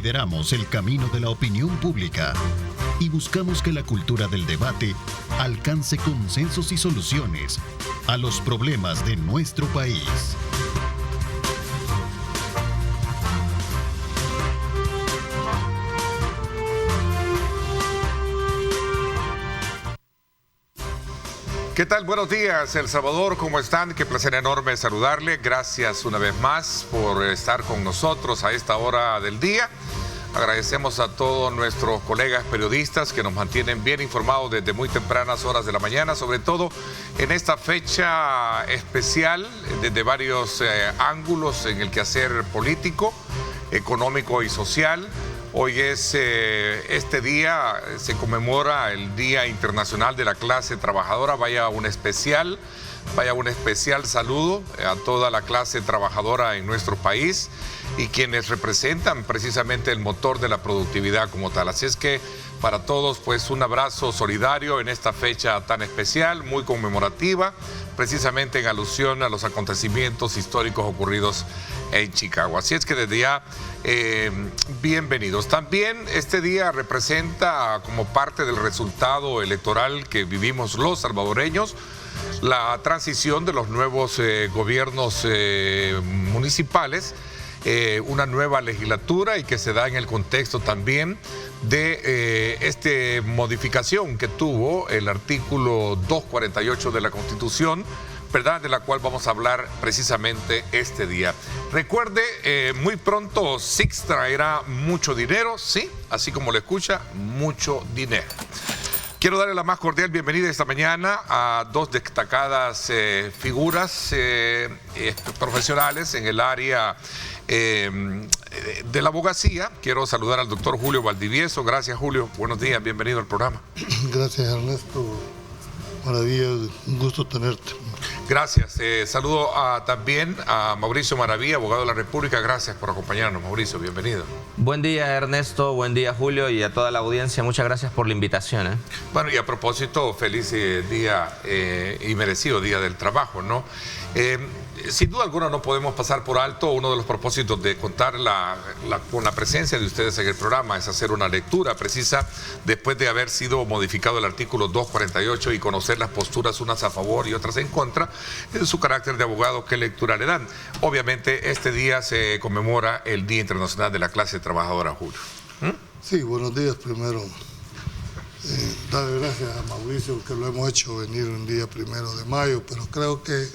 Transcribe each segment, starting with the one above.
Lideramos el camino de la opinión pública y buscamos que la cultura del debate alcance consensos y soluciones a los problemas de nuestro país. ¿Qué tal? Buenos días, El Salvador, ¿cómo están? Qué placer enorme saludarle. Gracias una vez más por estar con nosotros a esta hora del día. Agradecemos a todos nuestros colegas periodistas que nos mantienen bien informados desde muy tempranas horas de la mañana, sobre todo en esta fecha especial, desde varios ángulos en el quehacer político, económico y social. Hoy es este día, se conmemora el Día Internacional de la Clase Trabajadora. Vaya un especial saludo a toda la clase trabajadora en nuestro país y quienes representan precisamente el motor de la productividad como tal. Así es que para todos, pues un abrazo solidario en esta fecha tan especial, muy conmemorativa, precisamente en alusión a los acontecimientos históricos ocurridos en Chicago. Así es que desde ya, bienvenidos. También este día representa, como parte del resultado electoral que vivimos los salvadoreños, la transición de los nuevos gobiernos municipales, una nueva legislatura, y que se da en el contexto también de esta modificación que tuvo el artículo 248 de la Constitución, ¿verdad?, de la cual vamos a hablar precisamente este día. Recuerde, muy pronto SIX traerá mucho dinero, sí, así como lo escucha, mucho dinero. Quiero darle la más cordial bienvenida esta mañana a dos destacadas figuras profesionales en el área de la abogacía. Quiero saludar al doctor Julio Valdivieso. Gracias, Julio. Buenos días, bienvenido al programa. Gracias, Ernesto. Maravilla, un gusto tenerte. Gracias. Saludo también a Mauricio Maravilla, abogado de la República. Gracias por acompañarnos, Mauricio. Bienvenido. Buen día, Ernesto. Buen día, Julio, y a toda la audiencia. Muchas gracias por la invitación. Bueno, y a propósito, feliz día y merecido Día del Trabajo, ¿no? Sin duda alguna no podemos pasar por alto uno de los propósitos de contar con la presencia de ustedes en el programa, es hacer una lectura precisa después de haber sido modificado el artículo 248 y conocer las posturas unas a favor y otras en contra, en su carácter de abogado. ¿Qué lectura le dan? Obviamente este día se conmemora el Día Internacional de la Clase Trabajadora, Julio. Sí, buenos días primero. Darle gracias a Mauricio que lo hemos hecho venir un día 1 de mayo, pero creo que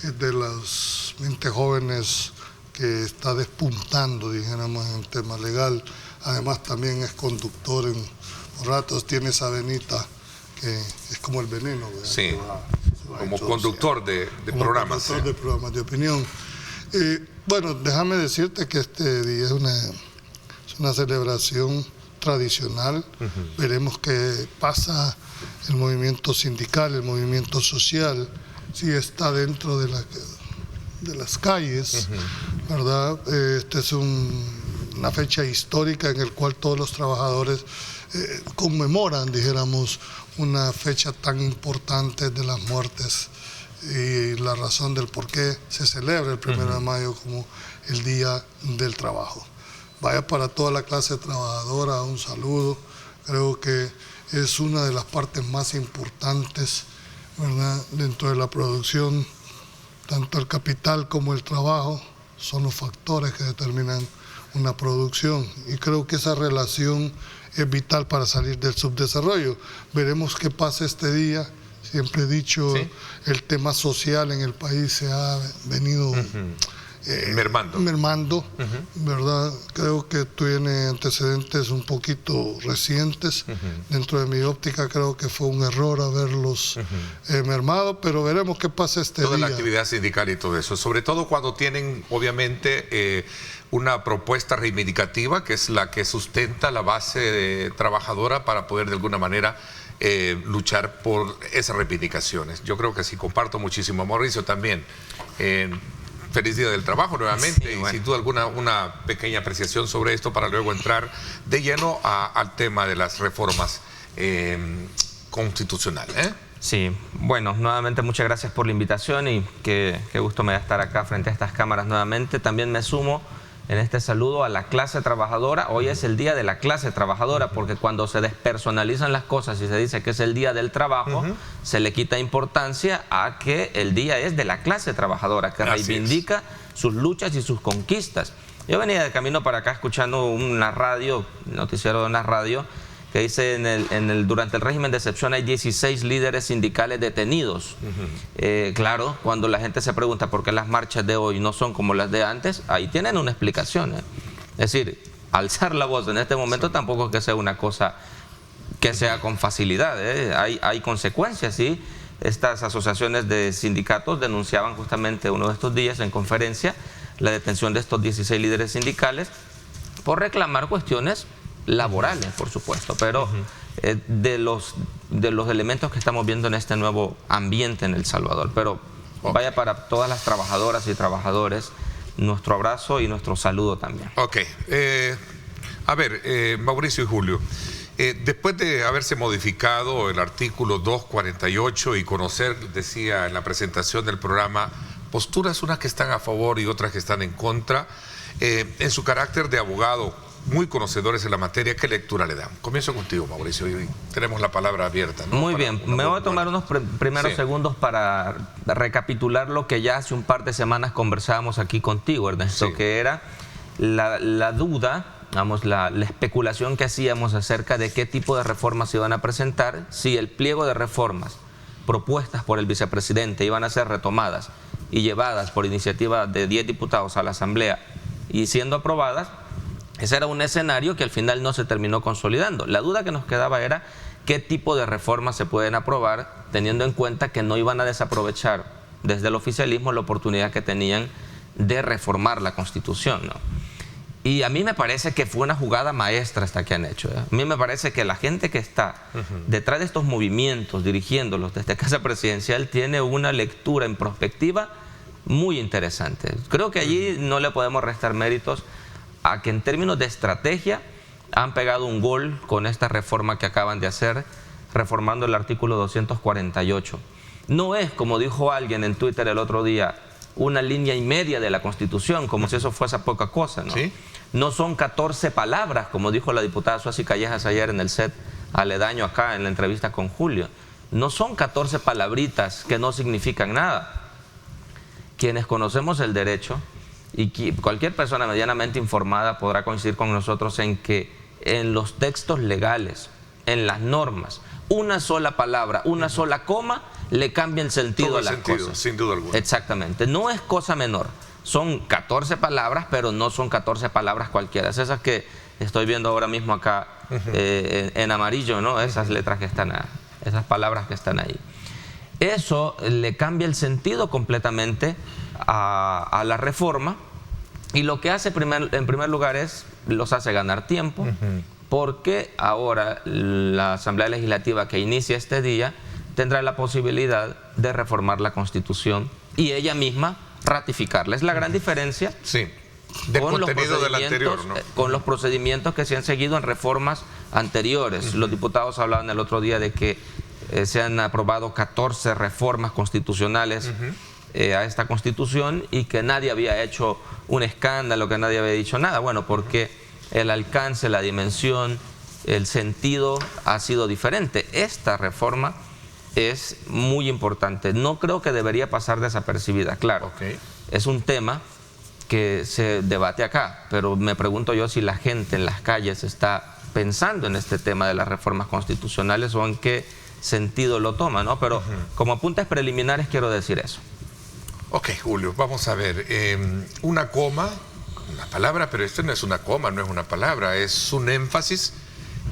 es de las 20 jóvenes que está despuntando, dijéramos, en el tema legal. Además también es conductor, por ratos tiene esa venita que es como el veneno, ¿verdad? Sí, como conductor de programas. Conductor de programas de opinión. Bueno, déjame decirte que este día es una celebración tradicional. Veremos qué pasa. El movimiento sindical, el movimiento social, sí está dentro de las calles, ¿verdad? Esta es una fecha histórica en la cual todos los trabajadores conmemoran, dijéramos, una fecha tan importante de las muertes y la razón del por qué se celebra el 1 de mayo como el Día del Trabajo. Vaya, para toda la clase trabajadora, un saludo. Creo que es una de las partes más importantes, ¿verdad?, dentro de la producción. Tanto el capital como el trabajo son los factores que determinan una producción, y creo que esa relación es vital para salir del subdesarrollo. Veremos qué pasa este día. Siempre he dicho, ¿sí?, el tema social en el país se ha venido mermando, ¿verdad? Creo que tiene antecedentes un poquito recientes. Dentro de mi óptica creo que fue un error haberlos mermado, pero veremos qué pasa este día. Toda la actividad sindical y todo eso, sobre todo cuando tienen obviamente una propuesta reivindicativa que es la que sustenta la base trabajadora para poder de alguna manera luchar por esas reivindicaciones. Yo creo que sí, comparto muchísimo. Mauricio, también feliz Día del Trabajo nuevamente, sí, bueno, y sin duda alguna una pequeña apreciación sobre esto para luego entrar de lleno al tema de las reformas constitucionales. Sí, bueno, nuevamente muchas gracias por la invitación y qué gusto me da estar acá frente a estas cámaras nuevamente. También me sumo en este saludo a la clase trabajadora. Hoy es el día de la clase trabajadora, porque cuando se despersonalizan las cosas y se dice que es el día del trabajo, se le quita importancia a que el día es de la clase trabajadora, que reivindica sus luchas y sus conquistas. Yo venía de camino para acá escuchando una radio, noticiero de una radio, que dice durante el régimen de excepción hay 16 líderes sindicales detenidos. Claro, cuando la gente se pregunta por qué las marchas de hoy no son como las de antes, ahí tienen una explicación. Es decir, alzar la voz en este momento tampoco es que sea una cosa que sea con facilidad. Hay consecuencias, ¿sí? Estas asociaciones de sindicatos denunciaban justamente uno de estos días en conferencia la detención de estos 16 líderes sindicales por reclamar cuestiones laborales, por supuesto, pero de los elementos que estamos viendo en este nuevo ambiente en El Salvador. Pero vaya, para todas las trabajadoras y trabajadores, nuestro abrazo y nuestro saludo también. Ok. A ver, Mauricio y Julio, después de haberse modificado el artículo 248 y conocer, decía en la presentación del programa, posturas, unas que están a favor y otras que están en contra, en su carácter de abogado, muy conocedores en la materia, ¿qué lectura le dan? Comienzo contigo, Mauricio, y tenemos la palabra abierta, ¿no? Muy bien, me voy a tomar unos primeros segundos para recapitular lo que ya hace un par de semanas conversábamos aquí contigo, Ernesto, que era la duda, vamos, la especulación que hacíamos acerca de qué tipo de reformas se iban a presentar, si el pliego de reformas propuestas por el vicepresidente iban a ser retomadas y llevadas por iniciativa de 10 diputados a la Asamblea y siendo aprobadas. Ese era un escenario que al final no se terminó consolidando. La duda que nos quedaba era qué tipo de reformas se pueden aprobar, teniendo en cuenta que no iban a desaprovechar desde el oficialismo la oportunidad que tenían de reformar la Constitución, ¿no? Y a mí me parece que fue una jugada maestra esta que han hecho. A mí me parece que la gente que está detrás de estos movimientos, dirigiéndolos desde Casa Presidencial, tiene una lectura en perspectiva muy interesante. Creo que allí no le podemos restar méritos a que en términos de estrategia han pegado un gol con esta reforma que acaban de hacer, reformando el artículo 248. No es, como dijo alguien en Twitter el otro día, una línea y media de la Constitución, como si eso fuese poca cosa, ¿no? ¿Sí? No son 14 palabras, como dijo la diputada Suasi Callejas ayer en el set aledaño acá en la entrevista con Julio. No son 14 palabritas que no significan nada. Quienes conocemos el derecho, y cualquier persona medianamente informada podrá coincidir con nosotros en que en los textos legales, en las normas, una sola palabra, una sola coma le cambia el sentido a las cosas. Sin duda alguna. Exactamente. No es cosa menor. Son 14 palabras, pero no son 14 palabras cualquiera. Es esas que estoy viendo ahora mismo acá en amarillo, ¿no? Esas letras que están ahí, esas palabras que están ahí. Eso le cambia el sentido completamente a la reforma, y lo que hace en primer lugar es los hace ganar tiempo, porque ahora la Asamblea Legislativa que inicia este día tendrá la posibilidad de reformar la Constitución y ella misma ratificarla. Es la gran diferencia con los procedimientos que se han seguido en reformas anteriores. Los diputados hablaban el otro día de que se han aprobado 14 reformas constitucionales a esta Constitución y que nadie había hecho un escándalo, que nadie había dicho nada. Bueno, porque el alcance, la dimensión, el sentido ha sido diferente. Esta reforma es muy importante. No creo que debería pasar desapercibida, claro. Es un tema que se debate acá, pero me pregunto yo si la gente en las calles está pensando en este tema de las reformas constitucionales o en qué sentido lo toma, ¿no? Pero como apuntes preliminares quiero decir eso. Ok, Julio, vamos a ver. Una coma, una palabra, pero esto no es una coma, no es una palabra, es un énfasis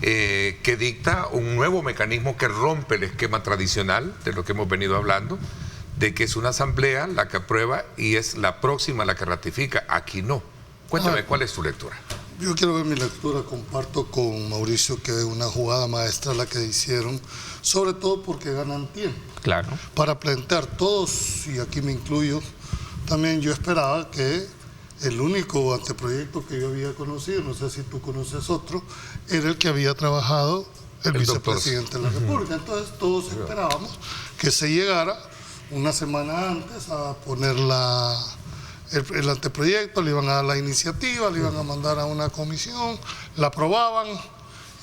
que dicta un nuevo mecanismo que rompe el esquema tradicional de lo que hemos venido hablando, de que es una asamblea la que aprueba y es la próxima la que ratifica. Aquí no. Cuéntame, ¿cuál es tu lectura? Yo quiero ver mi lectura, comparto con Mauricio que es una jugada maestra la que hicieron, sobre todo porque ganan tiempo. Claro. Para plantear todos, y aquí me incluyo, también yo esperaba que el único anteproyecto que yo había conocido, no sé si tú conoces otro, era el que había trabajado el vicepresidente de la República. Entonces todos esperábamos que se llegara una semana antes a ponerla el anteproyecto, le iban a dar la iniciativa, le iban a mandar a una comisión, la aprobaban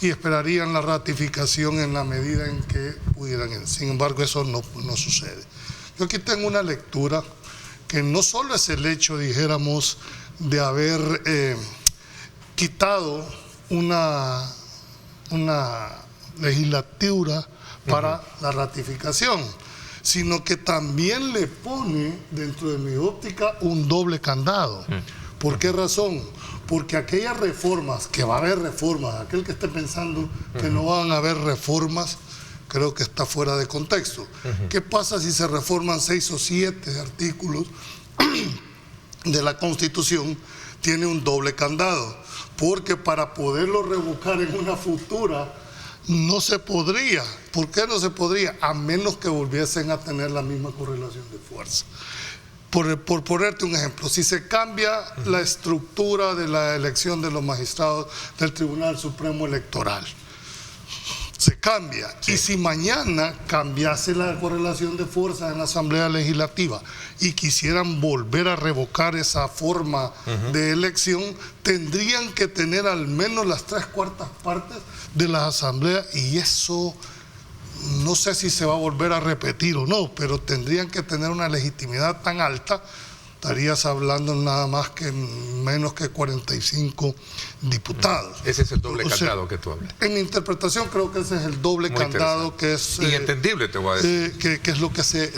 y esperarían la ratificación en la medida en que pudieran. Sin embargo, eso no sucede. Yo aquí tengo una lectura que no solo es el hecho, dijéramos, de haber quitado una legislatura para la ratificación, sino que también le pone, dentro de mi óptica, un doble candado. ¿Por qué razón? Porque aquellas reformas, que va a haber reformas, aquel que esté pensando que no van a haber reformas, creo que está fuera de contexto. ¿Qué pasa si se reforman 6 o 7 artículos de la Constitución? Tiene un doble candado, porque para poderlo revocar en una futura no se podría. ¿Por qué no se podría? A menos que volviesen a tener la misma correlación de fuerza. Por ponerte un ejemplo, si se cambia la estructura de la elección de los magistrados del Tribunal Supremo Electoral, se cambia. Sí. Y si mañana cambiase la correlación de fuerza en la Asamblea Legislativa y quisieran volver a revocar esa forma de elección, tendrían que tener al menos las 3/4 partes de las asambleas, y eso no sé si se va a volver a repetir o no, pero tendrían que tener una legitimidad tan alta. Estarías hablando nada más que menos que 45 diputados. Ese es el doble candado que tú hablas. En mi interpretación creo que ese es el doble candado que es... Inentendible, te voy a decir. Que es lo que se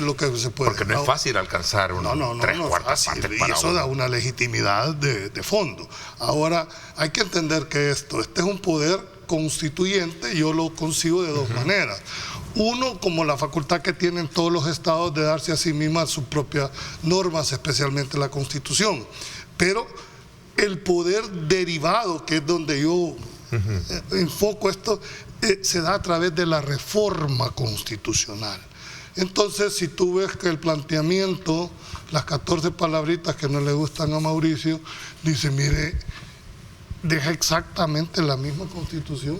puede. Porque no es fácil alcanzar un 3/4 partes y eso da una legitimidad de fondo. Ahora, hay que entender que este es un poder constituyente, yo lo concibo de dos maneras. Uno, como la facultad que tienen todos los estados de darse a sí mismas sus propias normas, especialmente la Constitución. Pero el poder derivado, que es donde yo enfoco esto, se da a través de la reforma constitucional. Entonces, si tú ves que el planteamiento, las 14 palabritas que no le gustan a Mauricio, dice, mire, deja exactamente la misma Constitución,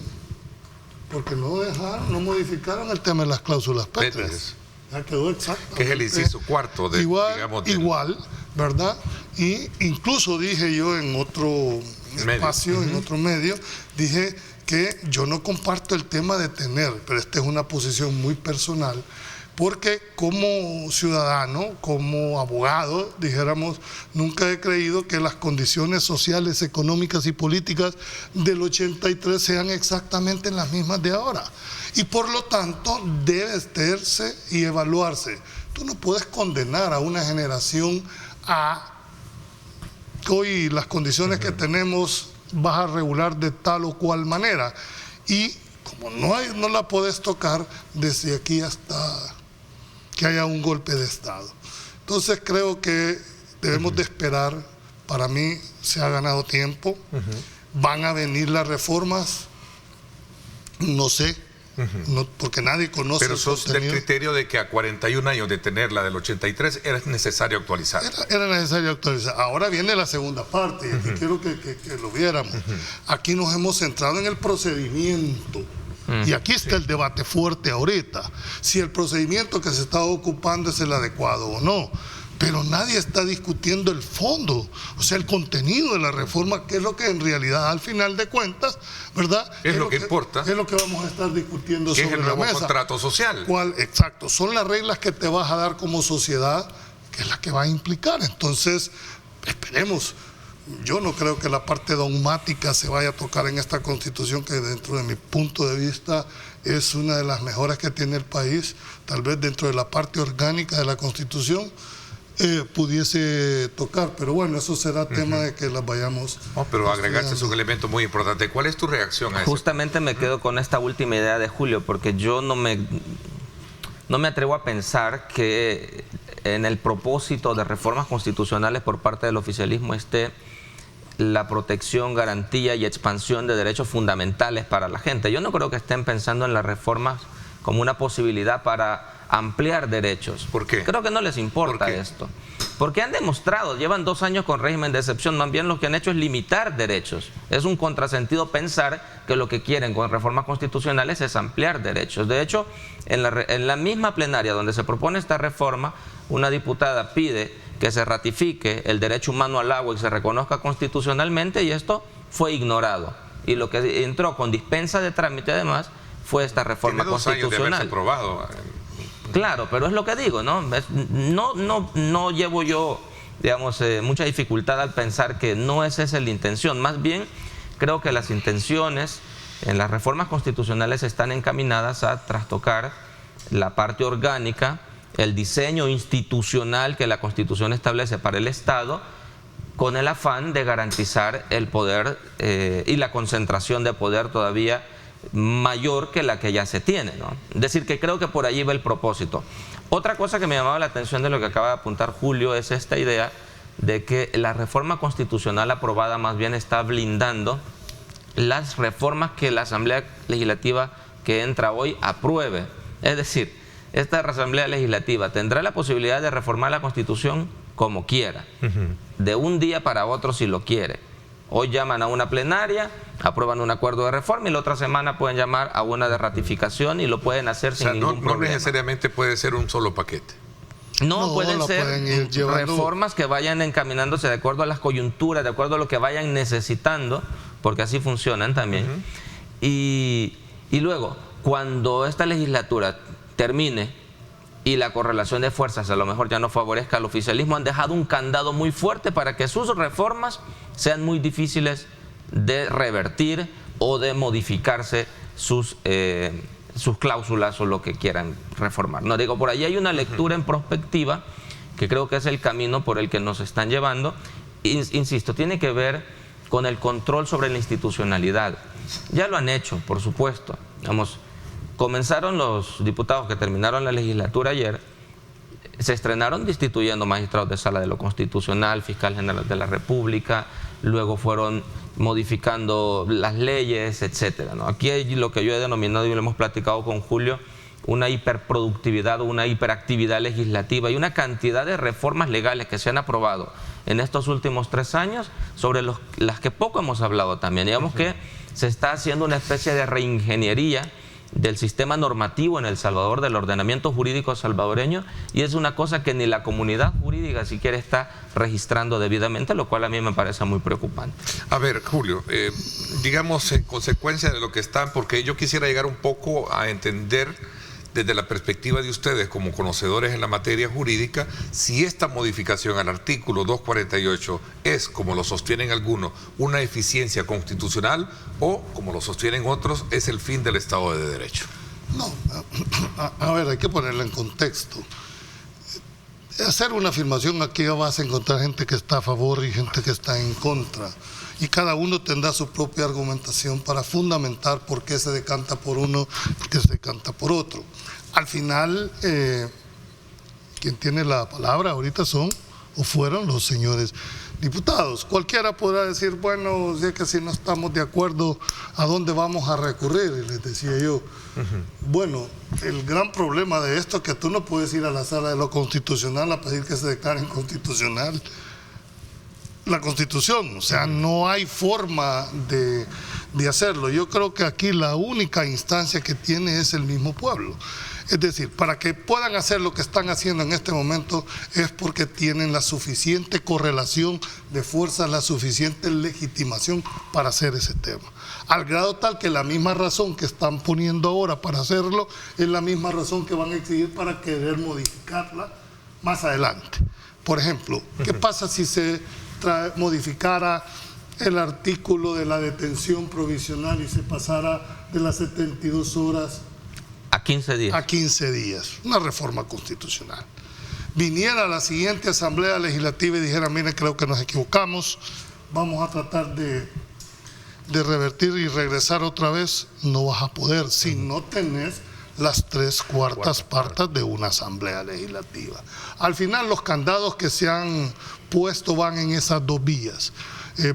porque no modificaron el tema de las cláusulas pétreas. Ya quedó exactamente. Que es el inciso cuarto de igual, ¿verdad? Y incluso dije yo en otro espacio, en otro medio, dije que yo no comparto el tema de tener, pero esta es una posición muy personal, porque como ciudadano, como abogado, dijéramos, nunca he creído que las condiciones sociales, económicas y políticas del 83 sean exactamente las mismas de ahora. Y por lo tanto, debe verse y evaluarse. Tú no puedes condenar a una generación a que hoy las condiciones que tenemos vas a regular de tal o cual manera. Y como no la puedes tocar desde aquí hasta que haya un golpe de Estado. Entonces creo que debemos de esperar. Para mí se ha ganado tiempo. Van a venir las reformas, no sé, porque nadie conoce. Pero sos del criterio de que a 41 años de tener la del 83 era necesario actualizar. Era necesario actualizar. Ahora viene la segunda parte, y aquí quiero que lo viéramos. Aquí nos hemos centrado en el procedimiento. Y aquí está el debate fuerte ahorita, si el procedimiento que se está ocupando es el adecuado o no. Pero nadie está discutiendo el fondo, o sea, el contenido de la reforma, que es lo que en realidad, al final de cuentas, ¿verdad? Es lo que importa. Es lo que vamos a estar discutiendo sobre la mesa. Es el nuevo contrato social. Exacto, son las reglas que te vas a dar como sociedad, que es la que va a implicar. Entonces, esperemos. Yo no creo que la parte dogmática se vaya a tocar en esta Constitución, que dentro de mi punto de vista es una de las mejores que tiene el país. Tal vez dentro de la parte orgánica de la Constitución pudiese tocar, pero bueno, eso será tema de que las vayamos. Pero agregaste un elemento muy importante. ¿Cuál es tu reacción a eso? Justamente me quedo con esta última idea de Julio, porque yo no me atrevo a pensar que en el propósito de reformas constitucionales por parte del oficialismo esté la protección, garantía y expansión de derechos fundamentales para la gente. Yo no creo que estén pensando en las reformas como una posibilidad para ampliar derechos. ¿Por qué? Creo que no les importa esto. Porque han demostrado, llevan 2 años con régimen de excepción, más bien lo que han hecho es limitar derechos. Es un contrasentido pensar que lo que quieren con reformas constitucionales es ampliar derechos. De hecho, en la misma plenaria donde se propone esta reforma, una diputada pide que se ratifique el derecho humano al agua y se reconozca constitucionalmente, y esto fue ignorado. Y lo que entró con dispensa de trámite además fue esta reforma constitucional. Tiene 2 años de haberse aprobado. Claro, pero es lo que digo, ¿no? No llevo yo, digamos, mucha dificultad al pensar que no es esa la intención. Más bien, creo que las intenciones en las reformas constitucionales están encaminadas a trastocar la parte orgánica, el diseño institucional que la Constitución establece para el Estado, con el afán de garantizar el poder y la concentración de poder todavía mayor que la que ya se tiene, ¿no? Es decir, que creo que por allí va el propósito. Otra cosa que me llamaba la atención de lo que acaba de apuntar Julio es esta idea de que la reforma constitucional aprobada más bien está blindando las reformas que la Asamblea Legislativa que entra hoy apruebe. Es decir, esta Asamblea Legislativa tendrá la posibilidad de reformar la Constitución como quiera, de un día para otro si lo quiere. Hoy llaman a una plenaria, aprueban un acuerdo de reforma y la otra semana pueden llamar a una de ratificación y lo pueden hacer sin ningún problema. No necesariamente puede ser un solo paquete. No, pueden ser reformas que vayan encaminándose de acuerdo a las coyunturas, de acuerdo a lo que vayan necesitando, porque así funcionan también. Y luego, cuando esta legislatura termine y la correlación de fuerzas a lo mejor ya no favorezca al oficialismo, han dejado un candado muy fuerte para que sus reformas sean muy difíciles de revertir o de modificarse sus cláusulas o lo que quieran reformar. No digo, por ahí hay una lectura en prospectiva que creo que es el camino por el que nos están llevando. Insisto, tiene que ver con el control sobre la institucionalidad. Ya lo han hecho, por supuesto. Vamos, comenzaron los diputados que terminaron la legislatura ayer, se estrenaron destituyendo magistrados de Sala de lo Constitucional, fiscal general de la República, luego fueron modificando las leyes, etcétera, ¿no? Aquí hay lo que yo he denominado, y lo hemos platicado con Julio, una hiperproductividad o una hiperactividad legislativa y una cantidad de reformas legales que se han aprobado en estos últimos 3 años sobre las que poco hemos hablado también. Digamos que se está haciendo una especie de reingeniería del sistema normativo en El Salvador, del ordenamiento jurídico salvadoreño, y es una cosa que ni la comunidad jurídica siquiera está registrando debidamente, lo cual a mí me parece muy preocupante. A ver, Julio, digamos en consecuencia de lo que están, porque yo quisiera llegar un poco a entender desde la perspectiva de ustedes como conocedores en la materia jurídica, si esta modificación al artículo 248 es, como lo sostienen algunos, una eficiencia constitucional o, como lo sostienen otros, es el fin del Estado de Derecho. No, a ver, hay que ponerla en contexto. Hacer una afirmación, aquí vas a encontrar gente que está a favor y gente que está en contra. Y cada uno tendrá su propia argumentación para fundamentar por qué se decanta por uno, por qué se decanta por otro. Al final, quien tiene la palabra ahorita son o fueron los señores diputados. Cualquiera podrá decir, bueno, si es que si no estamos de acuerdo, ¿a dónde vamos a recurrir? Y les decía yo, bueno, el gran problema de esto es que tú no puedes ir a la Sala de lo Constitucional a pedir que se declare inconstitucional la Constitución, o sea, no hay forma de hacerlo. Yo creo que aquí la única instancia que tiene es el mismo pueblo. Es decir, para que puedan hacer lo que están haciendo en este momento es porque tienen la suficiente correlación de fuerzas, la suficiente legitimación para hacer ese tema. Al grado tal que la misma razón que están poniendo ahora para hacerlo es la misma razón que van a exigir para querer modificarla más adelante. Por ejemplo, ¿qué pasa si se modificara el artículo de la detención provisional y se pasara de las 72 horas a 15 días? A 15 días, una reforma constitucional. Viniera la siguiente Asamblea Legislativa y dijera, miren, creo que nos equivocamos, vamos a tratar de revertir y regresar otra vez. No vas a poder si no tenés las 3/4 partes de una Asamblea Legislativa. Al final los candados que se han puesto van en esas 2 vías.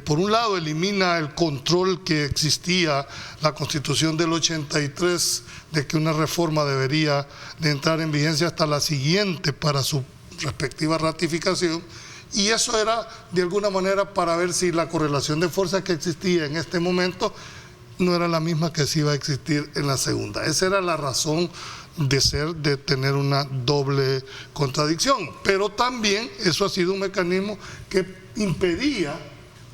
Por un lado, elimina el control que existía la Constitución del 83 de que una reforma debería de entrar en vigencia hasta la siguiente para su respectiva ratificación, y eso era de alguna manera para ver si la correlación de fuerzas que existía en este momento no era la misma que se iba a existir en la segunda. Esa era la razón de tener una doble contradicción. Pero también eso ha sido un mecanismo que impedía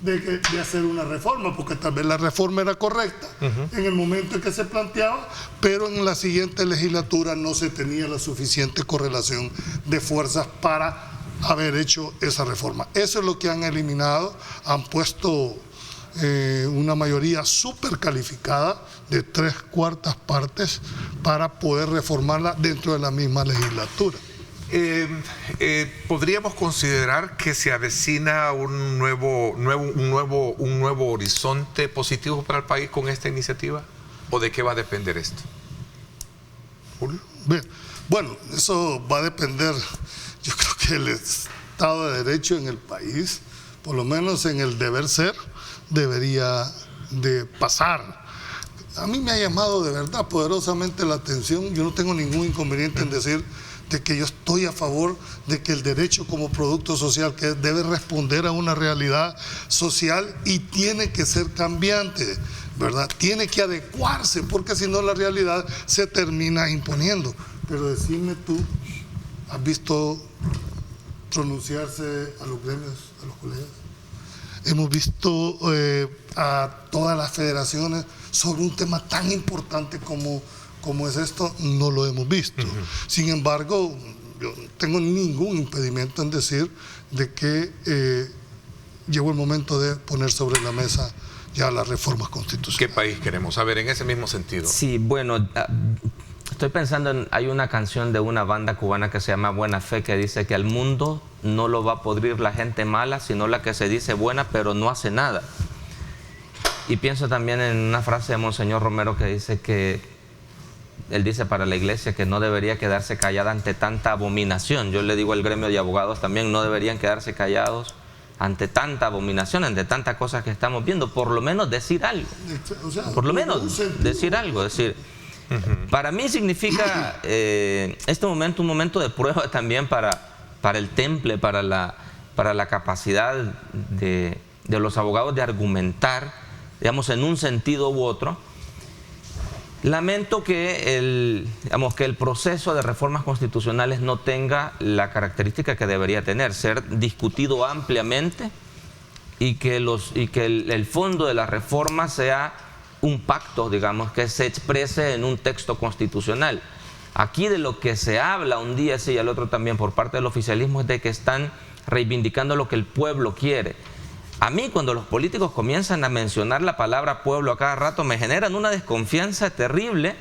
de hacer una reforma, porque tal vez la reforma era correcta en el momento en que se planteaba, pero en la siguiente legislatura no se tenía la suficiente correlación de fuerzas para haber hecho esa reforma. Eso es lo que han eliminado, han puesto una mayoría súper calificada de 3/4 partes para poder reformarla dentro de la misma legislatura. ¿Podríamos considerar que se avecina un nuevo horizonte positivo para el país con esta iniciativa? ¿O de qué va a depender esto? Julio. Bien. Bueno, eso va a depender, yo creo que el Estado de Derecho en el país, por lo menos en el deber ser, debería de pasar. A mí me ha llamado de verdad poderosamente la atención, yo no tengo ningún inconveniente en decir de que yo estoy a favor de que el derecho como producto social que debe responder a una realidad social y tiene que ser cambiante, ¿verdad? Tiene que adecuarse, porque si no la realidad se termina imponiendo. Pero decime tú, ¿has visto pronunciarse a los gremios, a los colegas? Hemos visto a todas las federaciones sobre un tema tan importante como es esto, no lo hemos visto. Sin embargo, yo no tengo ningún impedimento en decir de que llegó el momento de poner sobre la mesa ya las reformas constitucionales. ¿Qué país queremos? A ver, en ese mismo sentido. Sí, bueno, estoy pensando hay una canción de una banda cubana que se llama Buena Fe, que dice que al mundo no lo va a podrir la gente mala, sino la que se dice buena pero no hace nada. Y pienso también en una frase de Monseñor Romero que dice que él dice para la iglesia que no debería quedarse callada ante tanta abominación. Yo le digo al gremio de abogados también, no deberían quedarse callados ante tanta abominación, ante tantas cosas que estamos viendo. Por lo menos decir algo. O sea, por lo menos decir algo. Decir, para mí significa este momento un momento de prueba también para el temple, para la capacidad de los abogados de argumentar, digamos, en un sentido u otro. Lamento que el proceso de reformas constitucionales no tenga la característica que debería tener, ser discutido ampliamente y que el fondo de la reforma sea un pacto, digamos, que se exprese en un texto constitucional. Aquí de lo que se habla un día sí y al otro también por parte del oficialismo es de que están reivindicando lo que el pueblo quiere. A mí, cuando los políticos comienzan a mencionar la palabra pueblo a cada rato, me generan una desconfianza terrible,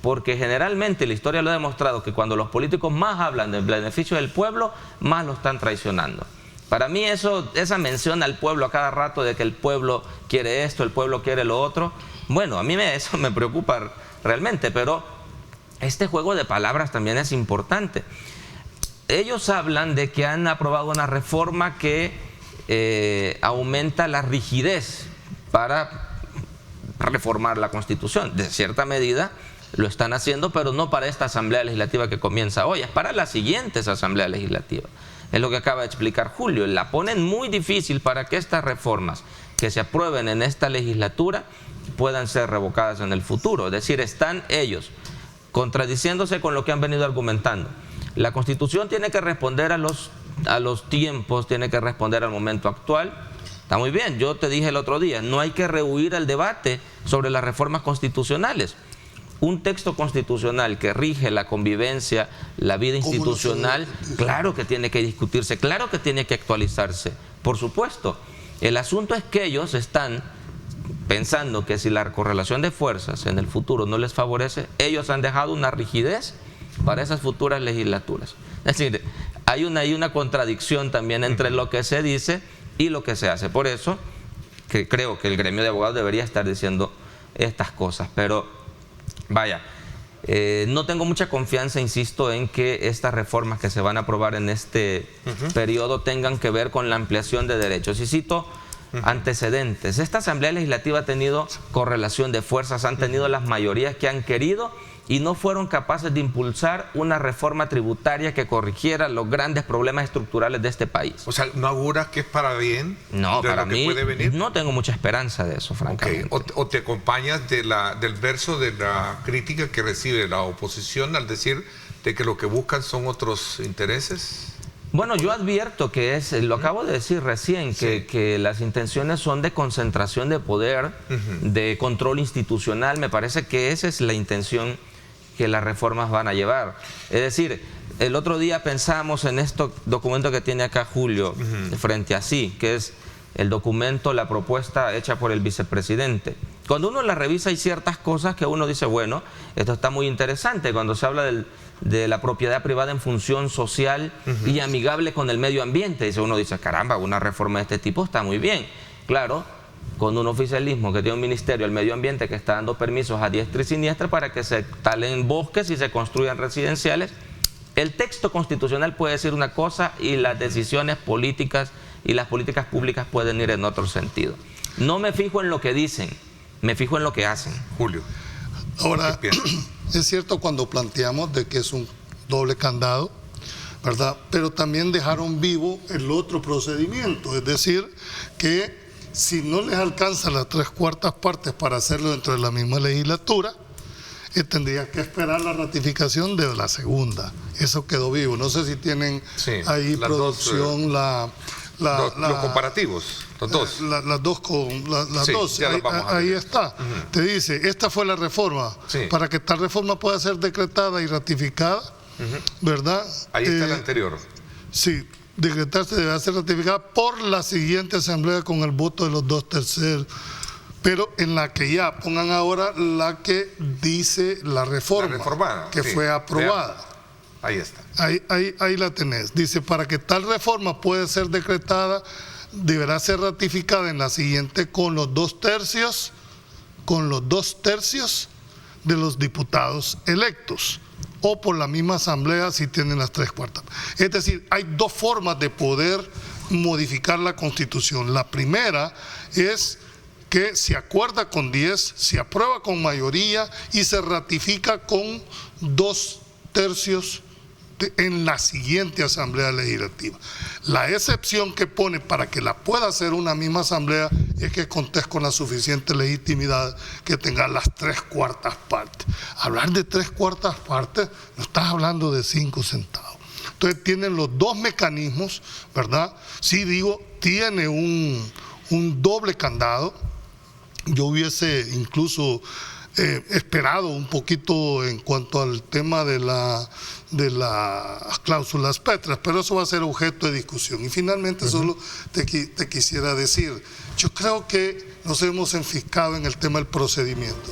porque generalmente la historia lo ha demostrado que cuando los políticos más hablan del beneficio del pueblo, más lo están traicionando. Para mí esa mención al pueblo a cada rato de que el pueblo quiere esto, el pueblo quiere lo otro, bueno, a mí eso me preocupa realmente, pero este juego de palabras también es importante. Ellos hablan de que han aprobado una reforma que aumenta la rigidez para reformar la Constitución. De cierta medida lo están haciendo, pero no para esta Asamblea Legislativa que comienza hoy, es para las siguientes Asambleas Legislativas. Es lo que acaba de explicar Julio. La ponen muy difícil para que estas reformas que se aprueben en esta legislatura puedan ser revocadas en el futuro. Es decir, están ellos contradiciéndose con lo que han venido argumentando. La Constitución tiene que responder a los tiempos, tiene que responder al momento actual. Está muy bien, yo te dije el otro día, no hay que rehuir el debate sobre las reformas constitucionales. Un texto constitucional que rige la convivencia, la vida institucional, claro que tiene que discutirse, claro que tiene que actualizarse, por supuesto. El asunto es que ellos están pensando que si la correlación de fuerzas en el futuro no les favorece, ellos han dejado una rigidez para esas futuras legislaturas. Es decir, hay una contradicción también entre lo que se dice y lo que se hace. Por eso que creo que el gremio de abogados debería estar diciendo estas cosas. Pero vaya, no tengo mucha confianza, insisto, en que estas reformas que se van a aprobar en este periodo tengan que ver con la ampliación de derechos. Y cito antecedentes. Esta Asamblea Legislativa ha tenido correlación de fuerzas, han tenido las mayorías que han querido y no fueron capaces de impulsar una reforma tributaria que corrigiera los grandes problemas estructurales de este país. O sea, ¿no auguras que es para bien? No, de para lo que mí puede venir? no tengo mucha esperanza de eso, francamente. O te acompañas del verso de la crítica que recibe la oposición al decir de que lo que buscan son otros intereses. Bueno, yo advierto que lo acabo de decir recién, que las intenciones son de concentración de poder, de control institucional. Me parece que esa es la intención que las reformas van a llevar. Es decir, el otro día pensamos en este documento que tiene acá Julio frente a sí, que es el documento, la propuesta hecha por el vicepresidente. Cuando uno la revisa hay ciertas cosas que uno dice, bueno, esto está muy interesante. Cuando se habla de la propiedad privada en función social y amigable con el medio ambiente, uno dice, caramba, una reforma de este tipo está muy bien. Claro, con un oficialismo que tiene un ministerio del medio ambiente que está dando permisos a diestra y siniestra para que se talen bosques y se construyan residenciales, el texto constitucional puede decir una cosa y las decisiones políticas y las políticas públicas pueden ir en otro sentido. No me fijo en lo que dicen, me fijo en lo que hacen. Julio. Ahora, es cierto cuando planteamos de que es un doble candado, ¿verdad? Pero también dejaron vivo el otro procedimiento, es decir, que si no les alcanza las 3/4 partes para hacerlo dentro de la misma legislatura, tendría que esperar la ratificación de la segunda. Eso quedó vivo. No sé si tienen ahí producción los comparativos, los dos. Las dos ahí está. Te dice, esta fue la reforma. Para que tal reforma pueda ser decretada y ratificada, ¿verdad? Ahí está la anterior. Sí, decretarse debe ser ratificada por la siguiente asamblea con el voto de los 2/3. Pero en la que ya pongan ahora la que dice la reforma que fue aprobada. Veamos. Ahí está. Ahí la tenés. Dice, para que tal reforma pueda ser decretada, deberá ser ratificada en la siguiente con los 2/3 de los diputados electos, o por la misma asamblea si tienen las 3/4. Es decir, hay dos formas de poder modificar la Constitución. La primera es que se acuerda con 10, se aprueba con mayoría y se ratifica con 2/3 en la siguiente asamblea legislativa. La excepción que pone para que la pueda hacer una misma asamblea es que contes con la suficiente legitimidad que tenga las 3/4 partes. Hablar de 3/4 partes, no estás hablando de 5 centavos. Entonces tienen los dos mecanismos, ¿verdad? Sí digo, tiene un doble candado. Yo hubiese incluso esperado un poquito en cuanto al tema de las cláusulas pétreas, pero eso va a ser objeto de discusión. Y finalmente solo te quisiera decir, yo creo que nos hemos enfiscado en el tema del procedimiento.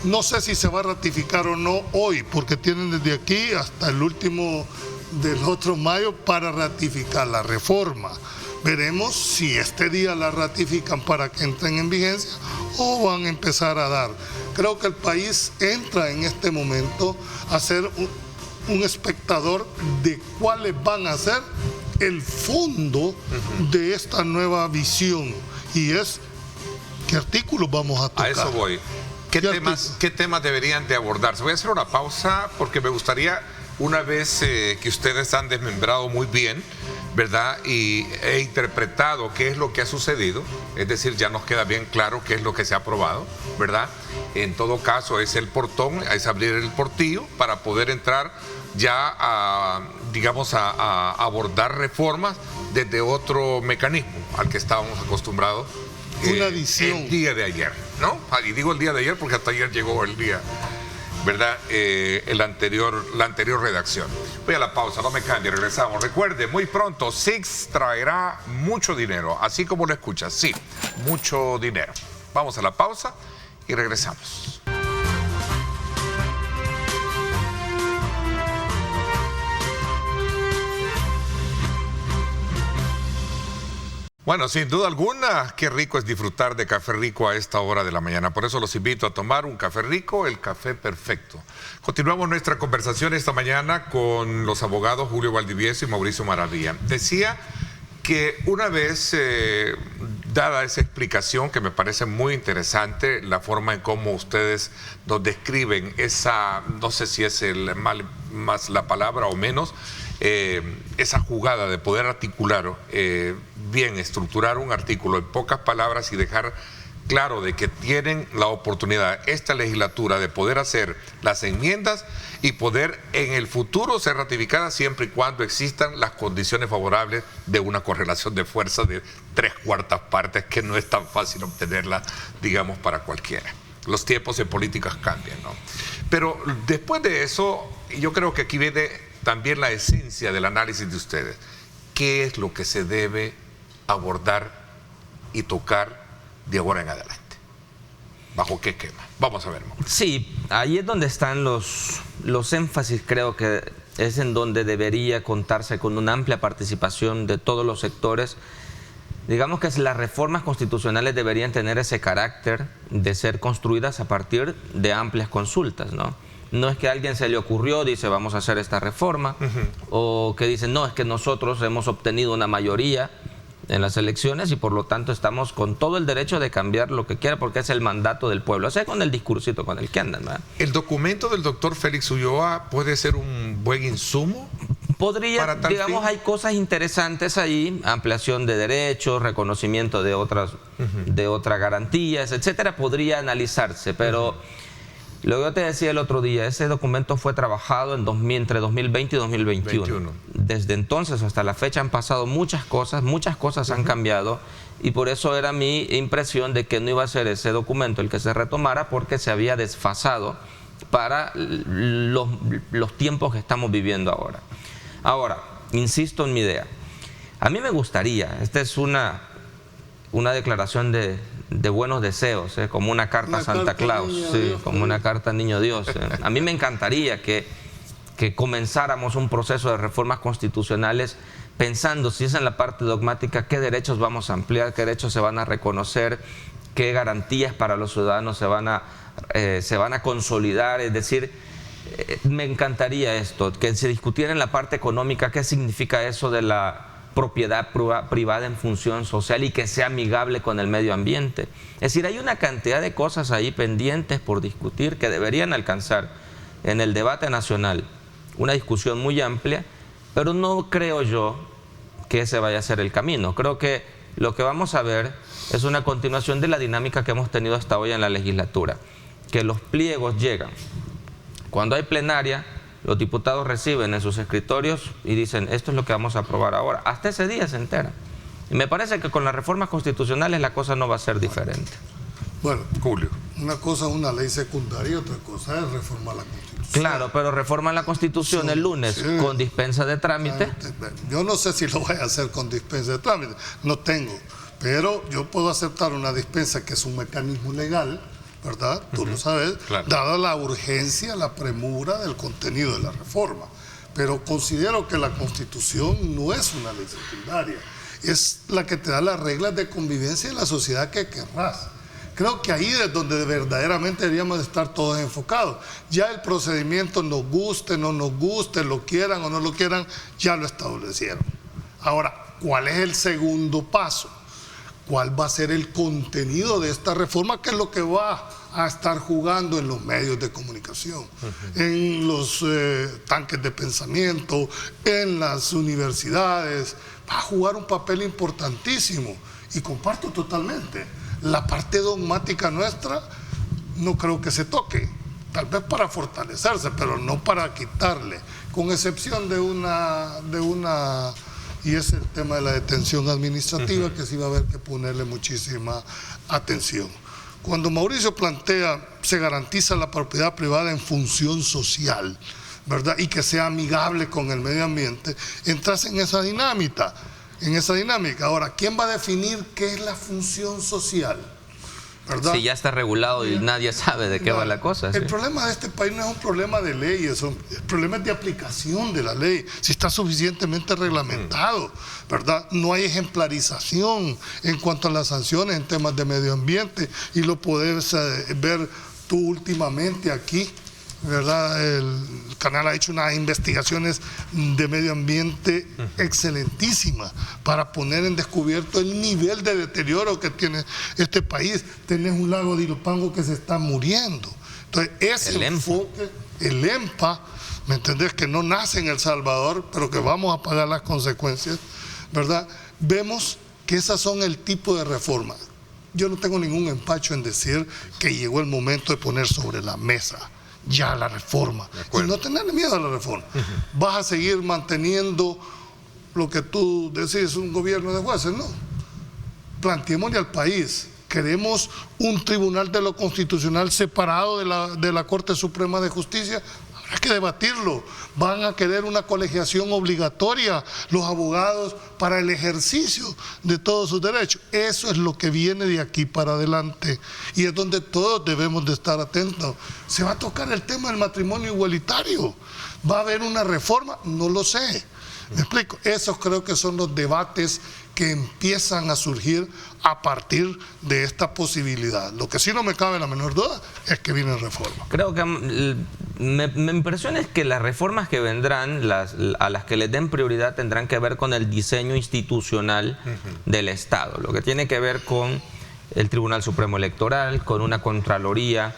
No sé si se va a ratificar o no hoy, porque tienen desde aquí hasta el último del otro mayo para ratificar la reforma. Veremos si este día la ratifican para que entren en vigencia o van a empezar a dar. Creo que el país entra en este momento a ser un espectador de cuáles van a ser el fondo de esta nueva visión, y es qué artículos vamos a tocar. A eso voy. ¿Qué temas deberían de abordarse? Voy a hacer una pausa porque me gustaría, una vez que ustedes han desmembrado muy bien, ¿verdad? He interpretado qué es lo que ha sucedido, es decir, ya nos queda bien claro qué es lo que se ha aprobado, ¿verdad? En todo caso es el portón, es abrir el portillo para poder entrar ya a abordar reformas desde otro mecanismo al que estábamos acostumbrados una visión. El día de ayer, ¿no? Y digo el día de ayer porque hasta ayer llegó el día, ¿verdad? La anterior redacción. Voy a la pausa, no me cambie, regresamos. Recuerde, muy pronto Six traerá mucho dinero, así como lo escuchas, sí, mucho dinero. Vamos a la pausa y regresamos. Bueno, sin duda alguna, qué rico es disfrutar de café rico a esta hora de la mañana. Por eso los invito a tomar un café rico, el café perfecto. Continuamos nuestra conversación esta mañana con los abogados Julio Valdivieso y Mauricio Maravilla. Decía que una vez dada esa explicación, que me parece muy interesante, la forma en cómo ustedes nos describen esa, no sé si es más la palabra o menos, esa jugada de poder articular, bien, estructurar un artículo en pocas palabras y dejar claro de que tienen la oportunidad esta legislatura de poder hacer las enmiendas y poder en el futuro ser ratificadas siempre y cuando existan las condiciones favorables de una correlación de fuerza de 3/4 partes, que no es tan fácil obtenerla, digamos, para cualquiera. Los tiempos en políticas cambian, ¿no? Pero después de eso, yo creo que aquí viene también la esencia del análisis de ustedes. ¿Qué es lo que se debe abordar y tocar de ahora en adelante? ¿Bajo qué esquema? Vamos a ver, Mauricio. Sí, ahí es donde están los énfasis. Creo que es en donde debería contarse con una amplia participación de todos los sectores. Digamos que las reformas constitucionales deberían tener ese carácter de ser construidas a partir de amplias consultas, ¿no? No es que a alguien se le ocurrió, dice vamos a hacer esta reforma, o que dicen no, es que nosotros hemos obtenido una mayoría en las elecciones y por lo tanto estamos con todo el derecho de cambiar lo que quiera porque es el mandato del pueblo. O sea, con el discursito con el que andan, ¿verdad? ¿El documento del doctor Félix Ulloa puede ser un buen insumo? Podría, digamos, hay cosas interesantes ahí, ampliación de derechos, reconocimiento de otras garantías, etcétera, podría analizarse, pero lo que yo te decía el otro día, ese documento fue trabajado entre 2020 y 2021. Desde entonces hasta la fecha han pasado muchas cosas han cambiado y por eso era mi impresión de que no iba a ser ese documento el que se retomara porque se había desfasado para los tiempos que estamos viviendo ahora. Ahora, insisto en mi idea. A mí me gustaría, esta es una declaración de buenos deseos, como una carta a Santa Claus, sí, como una carta al Niño Dios. A mí me encantaría que comenzáramos un proceso de reformas constitucionales pensando, si es en la parte dogmática, qué derechos vamos a ampliar, qué derechos se van a reconocer, qué garantías para los ciudadanos se van a consolidar, es decir, me encantaría esto, que se discutiera en la parte económica qué significa eso de la propiedad privada en función social y que sea amigable con el medio ambiente. Es decir, hay una cantidad de cosas ahí pendientes por discutir que deberían alcanzar en el debate nacional una discusión muy amplia, pero no creo yo que ese vaya a ser el camino. Creo que lo que vamos a ver es una continuación de la dinámica que hemos tenido hasta hoy en la legislatura, que los pliegos llegan. Cuando hay plenaria, los diputados reciben en sus escritorios y dicen, esto es lo que vamos a aprobar ahora. Hasta ese día se entera. Y me parece que con las reformas constitucionales la cosa no va a ser diferente. Bueno, Julio, una cosa es una ley secundaria y otra cosa es reformar la Constitución. Claro, pero reforman la Constitución el lunes con dispensa de trámite. Yo no sé si lo voy a hacer con dispensa de trámite, no tengo. Pero yo puedo aceptar una dispensa que es un mecanismo legal, ¿verdad? Tú lo sabes, claro, dada la urgencia, la premura del contenido de la reforma. Pero considero que la Constitución no es una ley secundaria, es la que te da las reglas de convivencia en la sociedad que querrás. Creo que ahí es donde verdaderamente deberíamos estar todos enfocados. Ya el procedimiento nos guste, no nos guste, lo quieran o no lo quieran, ya lo establecieron. Ahora, ¿cuál es el segundo paso? ¿Cuál va a ser el contenido de esta reforma? ¿Qué es lo que va a estar jugando en los medios de comunicación, en los tanques de pensamiento, en las universidades? Va a jugar un papel importantísimo y comparto totalmente. La parte dogmática nuestra no creo que se toque, tal vez para fortalecerse, pero no para quitarle, con excepción de una y es el tema de la detención administrativa, que sí va a haber que ponerle muchísima atención. Cuando Mauricio plantea, se garantiza la propiedad privada en función social, ¿verdad? Y que sea amigable con el medio ambiente, entras en esa dinámica. Ahora, ¿quién va a definir qué es la función social? ¿Verdad? Sí, ya está regulado y nadie sabe de qué va la cosa. El problema de este país no es un problema de leyes, el problema es de aplicación de la ley, si está suficientemente reglamentado, ¿verdad? No hay ejemplarización en cuanto a las sanciones en temas de medio ambiente y lo puedes ver tú últimamente aquí ¿verdad? El canal ha hecho unas investigaciones de medio ambiente excelentísimas para poner en descubierto el nivel de deterioro que tiene este país. Tenés un lago de Ilopango que se está muriendo. Entonces, ese enfoque, el EMPA, ¿me entendés? Que no nace en El Salvador, pero que vamos a pagar las consecuencias, ¿verdad? Vemos que esas son el tipo de reformas. Yo no tengo ningún empacho en decir que llegó el momento de poner sobre la mesa ya la reforma. Y no tener miedo a la reforma. Vas a seguir manteniendo lo que tú decís, un gobierno de jueces, no. Planteémosle al país. ¿Queremos un tribunal de lo constitucional separado de la Corte Suprema de Justicia? Habrá que debatirlo. Van a querer una colegiación obligatoria los abogados para el ejercicio de todos sus derechos. Eso es lo que viene de aquí para adelante y es donde todos debemos de estar atentos. ¿Se va a tocar el tema del matrimonio igualitario? ¿Va a haber una reforma? No lo sé. ¿Me explico? Esos creo que son los debates que empiezan a surgir a partir de esta posibilidad. Lo que sí no me cabe la menor duda es que vienen reformas. Creo que me impresiona es que las reformas que vendrán, a las que les den prioridad, tendrán que ver con el diseño institucional del Estado, lo que tiene que ver con el Tribunal Supremo Electoral, con una Contraloría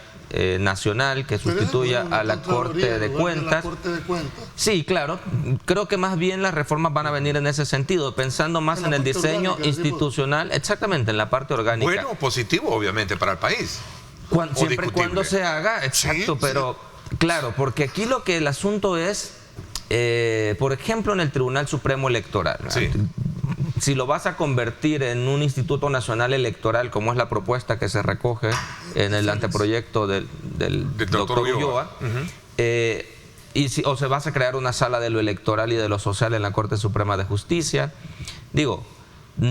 nacional que sustituya a la Corte de Cuentas. Sí, claro. Creo que más bien las reformas van a venir en ese sentido, pensando más en el diseño institucional, exactamente, en la parte orgánica. Bueno, positivo, obviamente, para el país. Siempre y cuando se haga, exacto, sí, pero sí. Claro, porque aquí lo que el asunto es, por ejemplo, en el Tribunal Supremo Electoral. Sí. Si lo vas a convertir en un Instituto Nacional Electoral, como es la propuesta que se recoge en el anteproyecto del doctor Ulloa, o se vas a crear una sala de lo electoral y de lo social en la Corte Suprema de Justicia. Digo,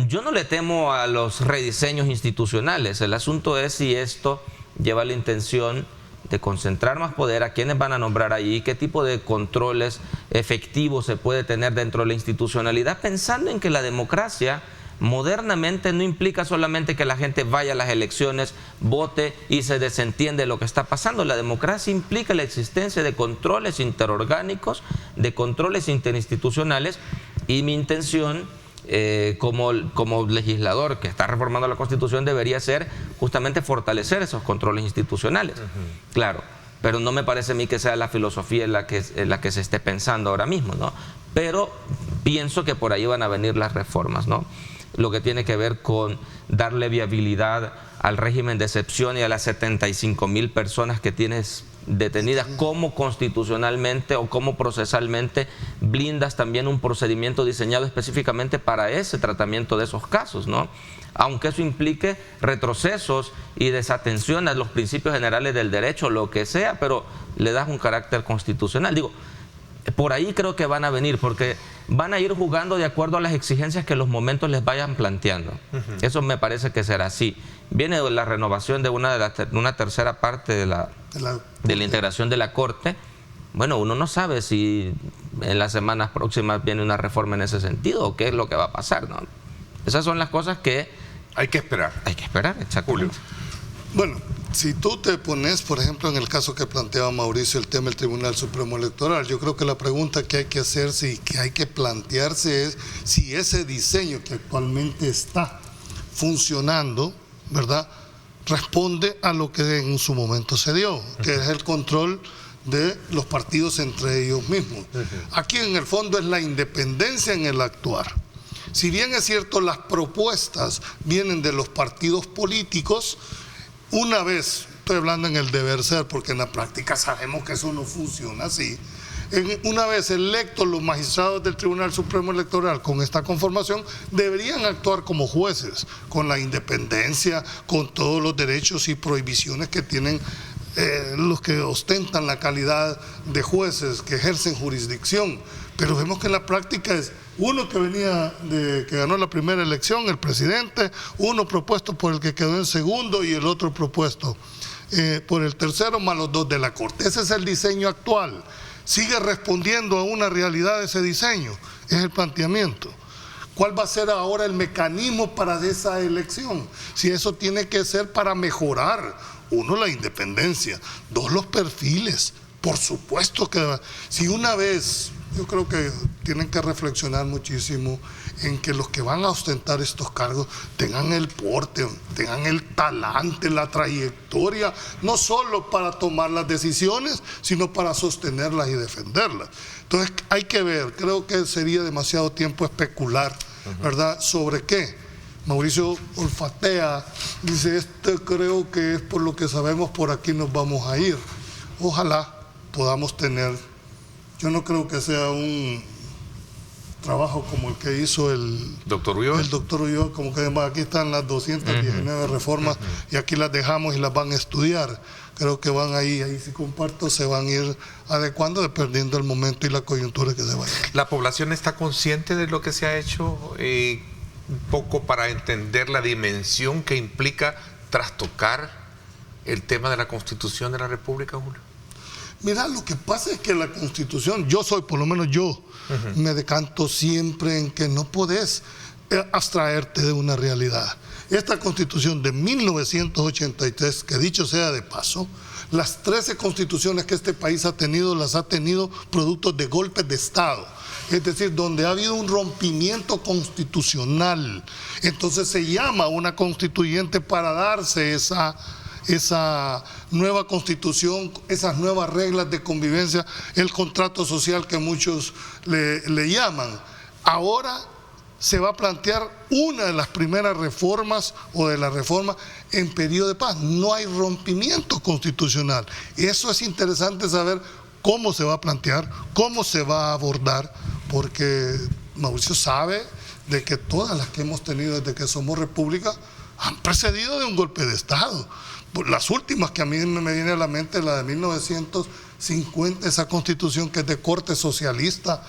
yo no le temo a los rediseños institucionales. El asunto es si esto lleva la intención de concentrar más poder, a quienes van a nombrar ahí, qué tipo de controles efectivos se puede tener dentro de la institucionalidad, pensando en que la democracia modernamente no implica solamente que la gente vaya a las elecciones, vote y se desentiende de lo que está pasando. La democracia implica la existencia de controles interorgánicos, de controles interinstitucionales, y mi intención como legislador que está reformando la Constitución debería ser justamente fortalecer esos controles institucionales. Claro, pero no me parece a mí que sea la filosofía en la que se esté pensando ahora mismo, ¿no? Pero pienso que por ahí van a venir las reformas, ¿no? Lo que tiene que ver con darle viabilidad al régimen de excepción y a las 75,000 personas que tienes detenidas, como constitucionalmente o como procesalmente blindas también un procedimiento diseñado específicamente para ese tratamiento de esos casos, ¿no? Aunque eso implique retrocesos y desatención a los principios generales del derecho, lo que sea, pero le das un carácter constitucional. Digo, por ahí creo que van a venir, porque van a ir jugando de acuerdo a las exigencias que los momentos les vayan planteando. Eso me parece que será así. Viene la renovación de una tercera parte de la integración de la Corte. Bueno, uno no sabe si en las semanas próximas viene una reforma en ese sentido o qué es lo que va a pasar, ¿no? Esas son las cosas que hay que esperar. Hay que esperar, exactamente. Bueno, si tú te pones, por ejemplo, en el caso que planteaba Mauricio, el tema del Tribunal Supremo Electoral, yo creo que la pregunta que hay que hacerse y que hay que plantearse es si ese diseño que actualmente está funcionando, ¿verdad?, responde a lo que en su momento se dio, que es el control de los partidos entre ellos mismos. Aquí en el fondo es la independencia en el actuar. Si bien es cierto, las propuestas vienen de los partidos políticos, una vez, estoy hablando en el deber ser, porque en la práctica sabemos que eso no funciona así, una vez electos los magistrados del Tribunal Supremo Electoral con esta conformación, deberían actuar como jueces, con la independencia, con todos los derechos y prohibiciones que tienen los que ostentan la calidad de jueces, que ejercen jurisdicción. Pero vemos que en la práctica es uno que que ganó la primera elección, el presidente, uno propuesto por el que quedó en segundo y el otro propuesto por el tercero, más los dos de la Corte. Ese es el diseño actual. ¿Sigue respondiendo a una realidad ese diseño? Es el planteamiento. ¿Cuál va a ser ahora el mecanismo para esa elección? Si eso tiene que ser para mejorar, uno, la independencia, dos, los perfiles Por supuesto que si una vez, yo creo que tienen que reflexionar muchísimo en que los que van a ostentar estos cargos tengan el porte, tengan el talante, la trayectoria, no solo para tomar las decisiones, sino para sostenerlas y defenderlas. Entonces hay que ver, creo que sería demasiado tiempo especular, ¿verdad? ¿Sobre qué? Mauricio olfatea, dice, creo que es por lo que sabemos, por aquí nos vamos a ir. Ojalá podamos tener, yo no creo que sea un trabajo como el que hizo el doctor Ulloa. El doctor Ulloa, como que aquí están las 219 reformas y aquí las dejamos y las van a estudiar. Creo que van ahí sí comparto, se van a ir adecuando dependiendo del momento y la coyuntura que se vaya. ¿La población está consciente de lo que se ha hecho? Un poco para entender la dimensión que implica trastocar el tema de la Constitución de la República, Julio. Mira, lo que pasa es que la Constitución, por lo menos yo, me decanto siempre en que no podés abstraerte de una realidad. Esta Constitución de 1983, que dicho sea de paso, las 13 constituciones que este país ha tenido, las ha tenido productos de golpes de Estado. Es decir, donde ha habido un rompimiento constitucional. Entonces se llama una constituyente para darse esa nueva constitución, esas nuevas reglas de convivencia, el contrato social que muchos le llaman. Ahora se va a plantear una de las primeras reformas o de la reforma en periodo de paz. No hay rompimiento constitucional. Eso es interesante saber cómo se va a plantear, cómo se va a abordar, porque Mauricio sabe de que todas las que hemos tenido desde que somos república han precedido de un golpe de Estado. Las últimas que a mí me viene a la mente, la de 1950, esa constitución que es de corte socialista,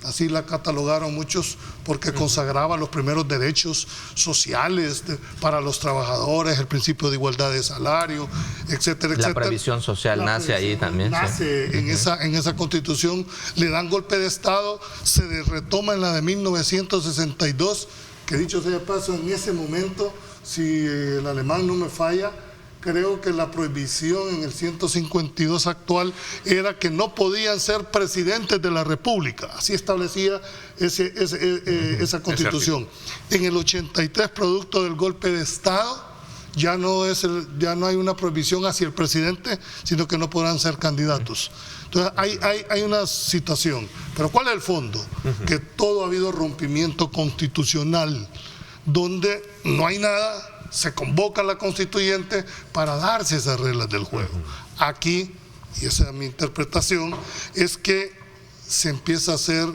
así la catalogaron muchos porque consagraba los primeros derechos sociales para los trabajadores, el principio de igualdad de salario, etcétera, etcétera. La previsión social nace ahí también. Nace sí. en esa constitución, le dan golpe de Estado, se retoma en la de 1962, que dicho sea de paso, en ese momento, si el alemán no me falla, creo que la prohibición en el 152 actual era que no podían ser presidentes de la República. Así establecía esa constitución. En el 83, producto del golpe de Estado, ya no hay una prohibición hacia el presidente, sino que no podrán ser candidatos. Entonces hay una situación. Pero ¿cuál es el fondo? Que todo ha habido rompimiento constitucional, donde no hay nada. Se convoca a la constituyente para darse esas reglas del juego. Aquí, y esa es mi interpretación, es que se empieza a hacer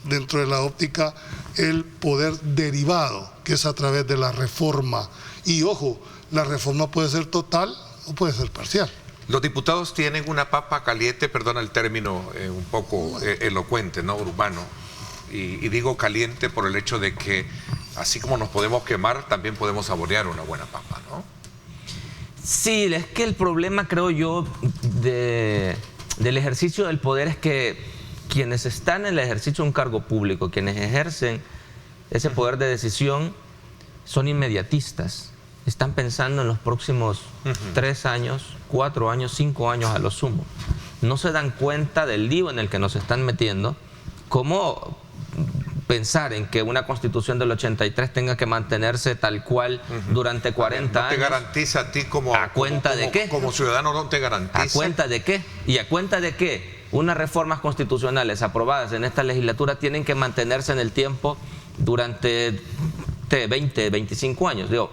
dentro de la óptica el poder derivado, que es a través de la reforma. Y ojo, la reforma puede ser total o puede ser parcial. Los diputados tienen una papa caliente, perdona el término un poco elocuente, ¿no? Urbano. Y digo caliente por el hecho de que así como nos podemos quemar, también podemos saborear una buena papa, ¿no? Sí, es que el problema, creo yo, del ejercicio del poder es que quienes están en el ejercicio de un cargo público, quienes ejercen ese poder de decisión, son inmediatistas. Están pensando en los próximos 3 años, 4 años, 5 años a lo sumo. No se dan cuenta del lío en el que nos están metiendo, como pensar en que una constitución del 83 tenga que mantenerse tal cual durante 40 años. ¿No te garantiza a ti como ciudadano? ¿No te garantiza? ¿A cuenta de qué? ¿Y a cuenta de qué? Unas reformas constitucionales aprobadas en esta legislatura tienen que mantenerse en el tiempo durante 20, 25 años. Digo,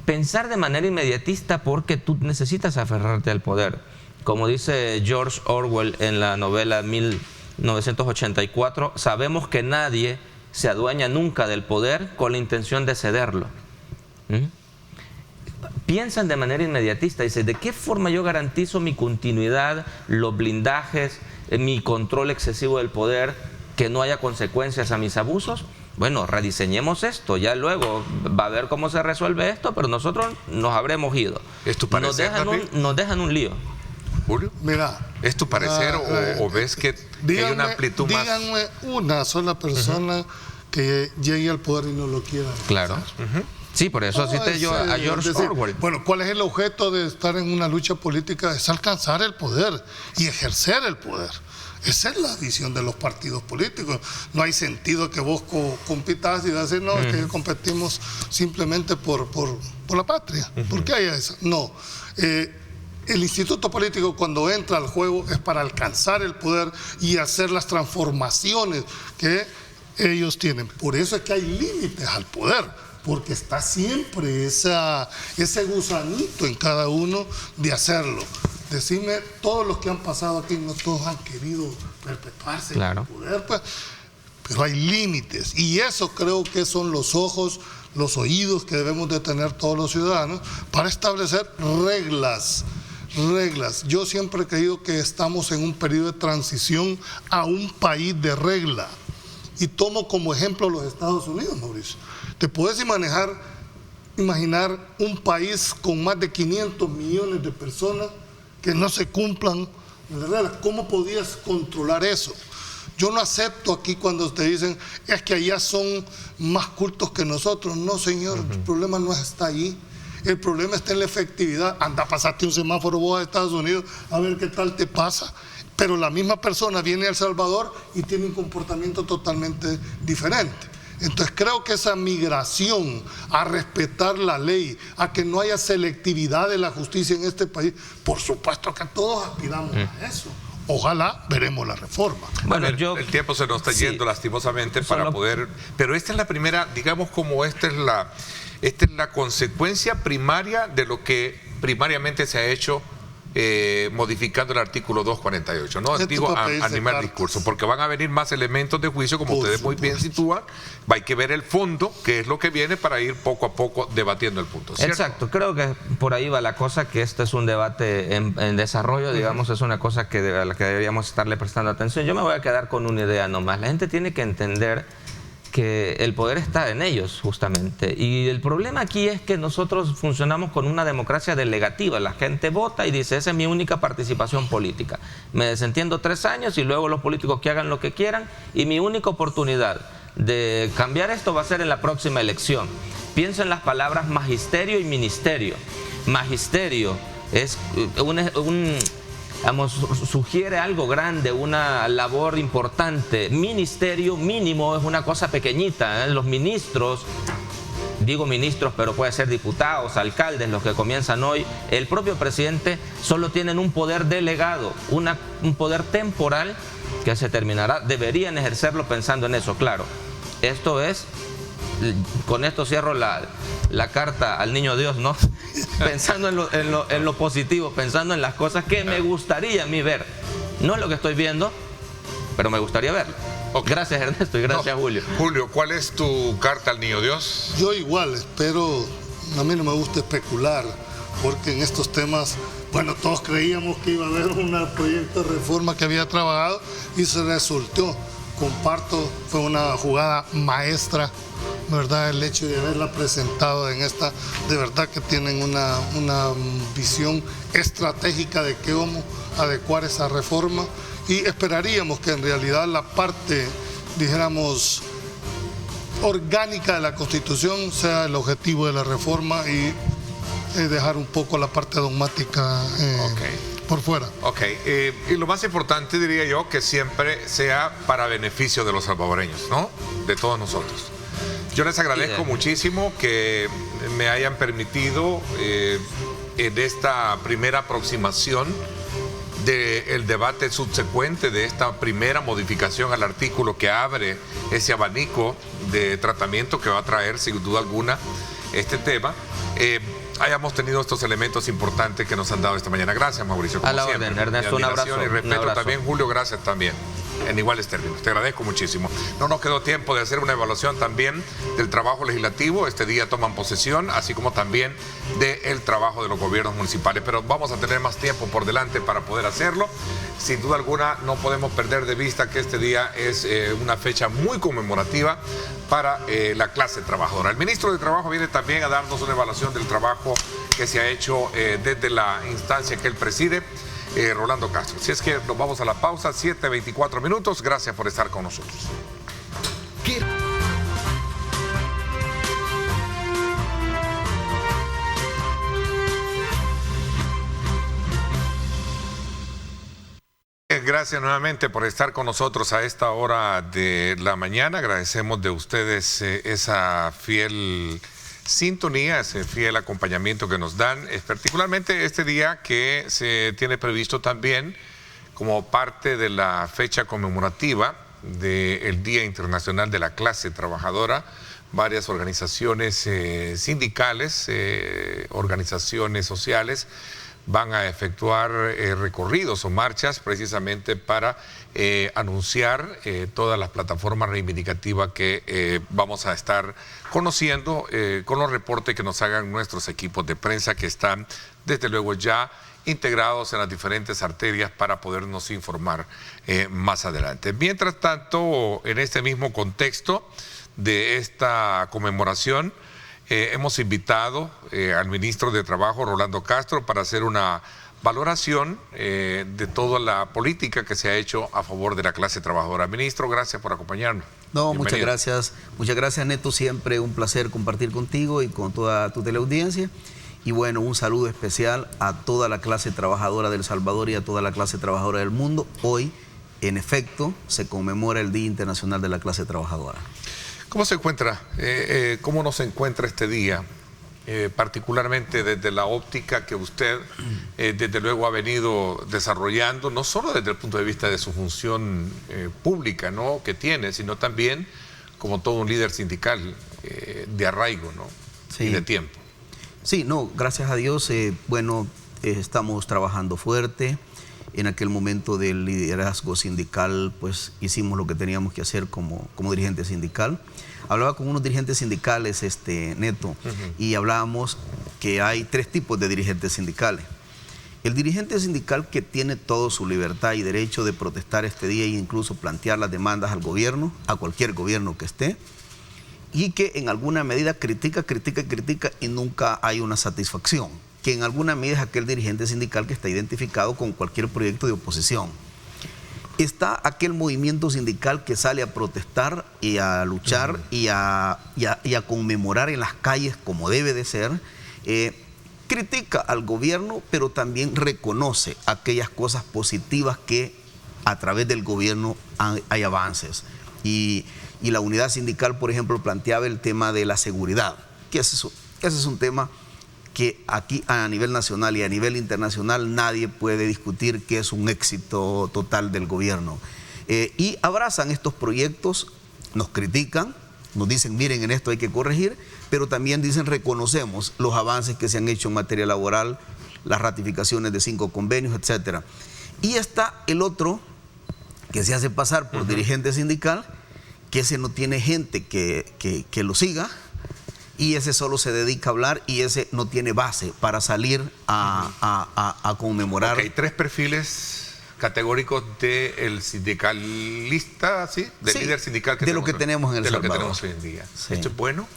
pensar de manera inmediatista porque tú necesitas aferrarte al poder. Como dice George Orwell en la novela 1984, sabemos que nadie se adueña nunca del poder con la intención de cederlo. Piensan de manera inmediatista, dicen, ¿de qué forma yo garantizo mi continuidad, los blindajes, mi control excesivo del poder, que no haya consecuencias a mis abusos? Bueno, rediseñemos esto, ya luego va a ver cómo se resuelve esto, pero nosotros nos habremos ido. ¿Es tu parecer, nos dejan un lío. Julio, mira, ¿es tu parecer o ves que hay una amplitud más? Díganme una sola persona que llegue al poder y no lo quiera. Claro. Sí, por eso cité yo a George Orwell. Bueno, ¿cuál es el objeto de estar en una lucha política? Es alcanzar el poder y ejercer el poder. Esa es la visión de los partidos políticos. No hay sentido que vos compitas y decir, no, es que competimos simplemente por la patria. ¿Por qué hay eso? No. El instituto político, cuando entra al juego, es para alcanzar el poder y hacer las transformaciones que ellos tienen. Por eso es que hay límites al poder, porque está siempre ese gusanito en cada uno de hacerlo. Decime, todos los que han pasado aquí, no todos han querido perpetuarse en el poder, pues, pero hay límites. Y eso creo que son los ojos, los oídos que debemos de tener todos los ciudadanos para establecer reglas. Yo siempre he creído que estamos en un periodo de transición a un país de regla. Y tomo como ejemplo los Estados Unidos, Mauricio. Te puedes imaginar un país con más de 500 millones de personas que no se cumplan las reglas. ¿Cómo podías controlar eso? Yo no acepto aquí cuando te dicen, es que allá son más cultos que nosotros. No, señor, el problema no está ahí. El problema está en la efectividad. Anda, pasate un semáforo vos a Estados Unidos a ver qué tal te pasa. Pero la misma persona viene a El Salvador y tiene un comportamiento totalmente diferente. Entonces creo que esa migración a respetar la ley, a que no haya selectividad de la justicia en este país, por supuesto que todos aspiramos a eso. Ojalá veremos la reforma. Bueno, el tiempo se nos está yendo lastimosamente para poder... Pero esta es la primera, digamos como esta es la consecuencia primaria de lo que primariamente se ha hecho modificando el artículo 248, ¿no? Digo, animar el discurso, porque van a venir más elementos de juicio, como ustedes muy bien sitúan. Hay que ver el fondo, que es lo que viene, para ir poco a poco debatiendo el punto, ¿cierto? Exacto, creo que por ahí va la cosa, que este es un debate en desarrollo, digamos, es una cosa a la que deberíamos estarle prestando atención. Yo me voy a quedar con una idea nomás. La gente tiene que entender que el poder está en ellos, justamente. Y el problema aquí es que nosotros funcionamos con una democracia delegativa. La gente vota y dice, esa es mi única participación política. Me desentiendo 3 años y luego los políticos que hagan lo que quieran, y mi única oportunidad de cambiar esto va a ser en la próxima elección. Pienso en las palabras magisterio y ministerio. Magisterio es sugiere algo grande, una labor importante. Ministerio mínimo es una cosa pequeñita, ¿eh? Los ministros, digo ministros, pero puede ser diputados, alcaldes, los que comienzan hoy, el propio presidente, solo tienen un poder delegado, un poder temporal que se terminará. Deberían ejercerlo pensando en eso, claro. Esto es, con esto cierro la carta al niño Dios, ¿no? Pensando en lo positivo, pensando en las cosas que me gustaría a mí ver. No es lo que estoy viendo, pero me gustaría verlo. Okay. Gracias, Ernesto, y gracias, Julio. Julio, ¿cuál es tu carta al niño Dios? Yo igual, espero, a mí no me gusta especular, porque en estos temas, bueno, todos creíamos que iba a haber un proyecto de reforma que había trabajado y se resultó. Comparto, fue una jugada maestra, ¿verdad? El hecho de haberla presentado en esta, de verdad que tienen una visión estratégica de cómo adecuar esa reforma, y esperaríamos que en realidad la parte, dijéramos, orgánica de la Constitución sea el objetivo de la reforma y dejar un poco la parte dogmática por fuera. Ok, y lo más importante, diría yo, que siempre sea para beneficio de los salvadoreños, ¿no? De todos nosotros. Yo les agradezco muchísimo que me hayan permitido en esta primera aproximación del debate subsecuente de esta primera modificación al artículo que abre ese abanico de tratamiento que va a traer sin duda alguna este tema, hayamos tenido estos elementos importantes que nos han dado esta mañana. Gracias, Mauricio, como siempre. Orden, Ernesto, un abrazo. Y respeto también, Julio, gracias también. En iguales términos, te agradezco muchísimo. No nos quedó tiempo de hacer una evaluación también del trabajo legislativo. Este día toman posesión, así como también del trabajo de los gobiernos municipales, pero vamos a tener más tiempo por delante para poder hacerlo. Sin duda alguna no podemos perder de vista que este día es una fecha muy conmemorativa para la clase trabajadora. El ministro de Trabajo viene también a darnos una evaluación del trabajo que se ha hecho desde la instancia que él preside, Rolando Castro. Si es que nos vamos a la pausa, 7:24 minutos. Gracias por estar con nosotros. gracias nuevamente por estar con nosotros a esta hora de la mañana. Agradecemos de ustedes esa fiel sintonía, ese fiel acompañamiento que nos dan, particularmente este día que se tiene previsto también como parte de la fecha conmemorativa del Día Internacional de la Clase Trabajadora. Varias organizaciones sindicales, organizaciones sociales van a efectuar recorridos o marchas precisamente para anunciar todas las plataformas reivindicativas que vamos a estar conociendo con los reportes que nos hagan nuestros equipos de prensa que están desde luego ya integrados en las diferentes arterias para podernos informar más adelante. Mientras tanto, en este mismo contexto de esta conmemoración, hemos invitado al ministro de Trabajo, Rolando Castro, para hacer una valoración de toda la política que se ha hecho a favor de la clase trabajadora. Ministro, gracias por acompañarnos. No, muchas gracias, Neto, siempre un placer compartir contigo y con toda tu teleaudiencia. Y bueno, un saludo especial a toda la clase trabajadora de El Salvador y a toda la clase trabajadora del mundo. Hoy, en efecto, se conmemora el Día Internacional de la Clase Trabajadora. ¿Cómo se encuentra? ¿Cómo nos encuentra este día? Particularmente desde la óptica que usted desde luego ha venido desarrollando, no solo desde el punto de vista de su función pública, ¿no?, que tiene, sino también como todo un líder sindical de arraigo, ¿no?, sí, y de tiempo. Sí, no, gracias a Dios, estamos trabajando fuerte. En aquel momento del liderazgo sindical, pues hicimos lo que teníamos que hacer como dirigente sindical. Hablaba con unos dirigentes sindicales, Neto, y hablábamos que hay 3 tipos de dirigentes sindicales. El dirigente sindical que tiene toda su libertad y derecho de protestar este día e incluso plantear las demandas al gobierno, a cualquier gobierno que esté, y que en alguna medida critica y nunca hay una satisfacción. Que en alguna medida es aquel dirigente sindical que está identificado con cualquier proyecto de oposición. Está aquel movimiento sindical que sale a protestar y a luchar y a conmemorar en las calles como debe de ser. Critica al gobierno, pero también reconoce aquellas cosas positivas que a través del gobierno hay avances. Y la unidad sindical, por ejemplo, planteaba el tema de la seguridad, que ese es un tema que aquí a nivel nacional y a nivel internacional nadie puede discutir que es un éxito total del gobierno. Y abrazan estos proyectos, nos critican, nos dicen, miren, en esto hay que corregir, pero también dicen, reconocemos los avances que se han hecho en materia laboral, las ratificaciones de 5 convenios, etc. Y está el otro, que se hace pasar por dirigente sindical, que ese no tiene gente que lo siga, y ese solo se dedica a hablar y ese no tiene base para salir a conmemorar. Hay 3 perfiles categóricos del sindicalista, ¿sí? Del líder sindical que de lo que tenemos en El Salvador. De lo que tenemos hoy en día. Sí. ¿Esto es bueno?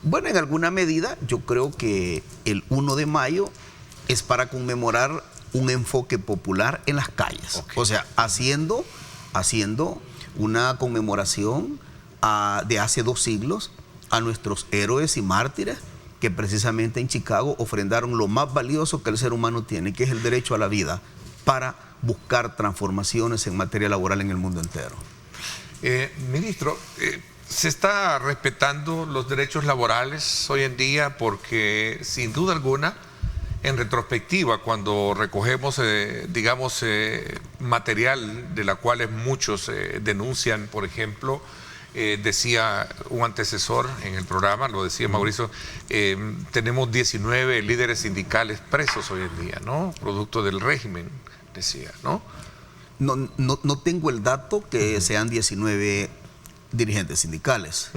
Bueno, en alguna medida yo creo que el 1 de mayo es para conmemorar un enfoque popular en las calles. Okay. O sea, haciendo una conmemoración de hace 2 siglos a nuestros héroes y mártires que precisamente en Chicago ofrendaron lo más valioso que el ser humano tiene, que es el derecho a la vida, para buscar transformaciones en materia laboral en el mundo entero. Ministro, ¿se está respetando los derechos laborales hoy en día? Porque sin duda alguna, en retrospectiva, cuando recogemos, digamos, material de la cual muchos denuncian, por ejemplo, decía un antecesor en el programa, lo decía Mauricio, tenemos 19 líderes sindicales presos hoy en día, ¿no? Producto del régimen, decía, ¿no? No tengo el dato que sean 19 dirigentes sindicales.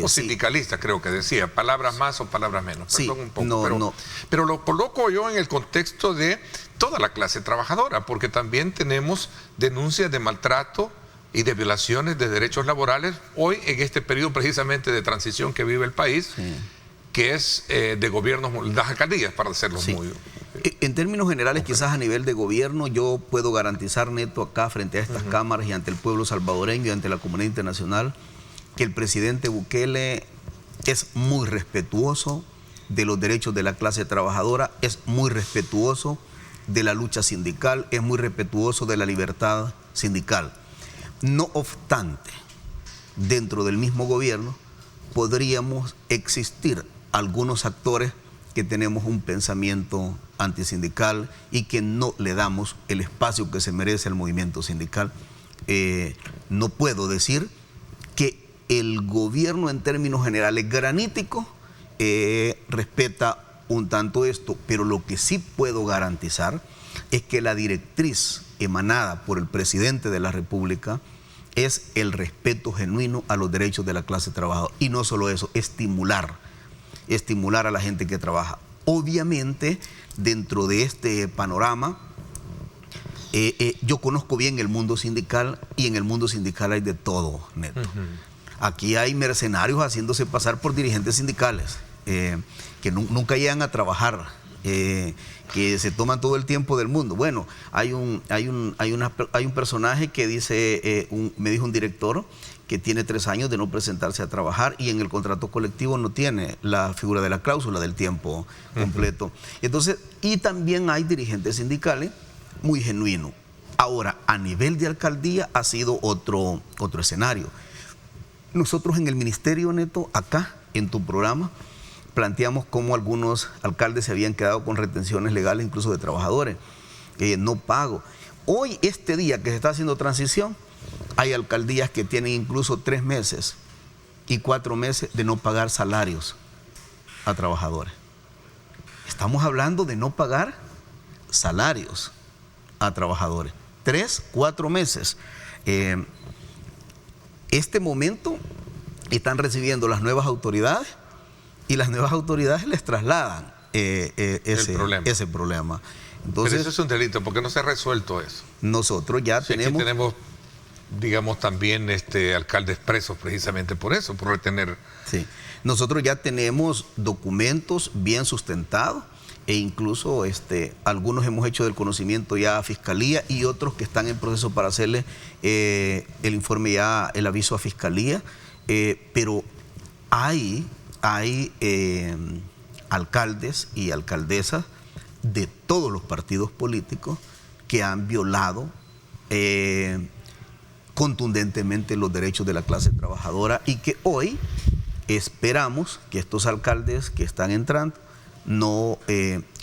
O sindicalistas, creo que decía, palabras más o palabras menos. Sí, perdón un poco, pero lo coloco yo en el contexto de toda la clase trabajadora, porque también tenemos denuncias de maltrato y de violaciones de derechos laborales hoy en este periodo precisamente de transición que vive el país, que es de gobiernos, las alcaldías, para hacerlo muy... En términos generales, quizás a nivel de gobierno, yo puedo garantizar, Neto, acá frente a estas cámaras y ante el pueblo salvadoreño y ante la comunidad internacional, que el presidente Bukele es muy respetuoso de los derechos de la clase trabajadora, es muy respetuoso de la lucha sindical, es muy respetuoso de la libertad sindical. No obstante, dentro del mismo gobierno podríamos existir algunos actores que tenemos un pensamiento antisindical y que no le damos el espacio que se merece al movimiento sindical. No puedo decir que el gobierno en términos generales granítico respeta un tanto esto, pero lo que sí puedo garantizar es que la directriz emanada por el presidente de la República es el respeto genuino a los derechos de la clase trabajadora. Y no solo eso, estimular a la gente que trabaja. Obviamente, dentro de este panorama, yo conozco bien el mundo sindical y en el mundo sindical hay de todo, Neto. Aquí hay mercenarios haciéndose pasar por dirigentes sindicales que nunca llegan a trabajar, que se toman todo el tiempo del mundo. Bueno, hay un personaje que dice, me dijo un director que tiene 3 años de no presentarse a trabajar y en el contrato colectivo no tiene la figura de la cláusula del tiempo completo. Entonces, y también hay dirigentes sindicales muy genuinos. Ahora, a nivel de alcaldía ha sido otro escenario. Nosotros en el ministerio, Neto, acá en tu programa, planteamos cómo algunos alcaldes se habían quedado con retenciones legales incluso de trabajadores, no pago. Hoy, este día que se está haciendo transición, hay alcaldías que tienen incluso 3 meses y 4 meses de no pagar salarios a trabajadores. Estamos hablando de no pagar salarios a trabajadores. 3, 4 meses. Este momento están recibiendo las nuevas autoridades y las nuevas autoridades les trasladan ese problema. Entonces, pero eso es un delito, ¿por qué no se ha resuelto eso? Nosotros ya tenemos... Aquí tenemos, digamos, también alcaldes presos precisamente por eso, por retener. Sí, nosotros ya tenemos documentos bien sustentados e incluso algunos hemos hecho del conocimiento ya a Fiscalía y otros que están en proceso para hacerle el informe ya, el aviso a Fiscalía, pero hay alcaldes y alcaldesas de todos los partidos políticos que han violado contundentemente los derechos de la clase trabajadora y que hoy esperamos que estos alcaldes que están entrando no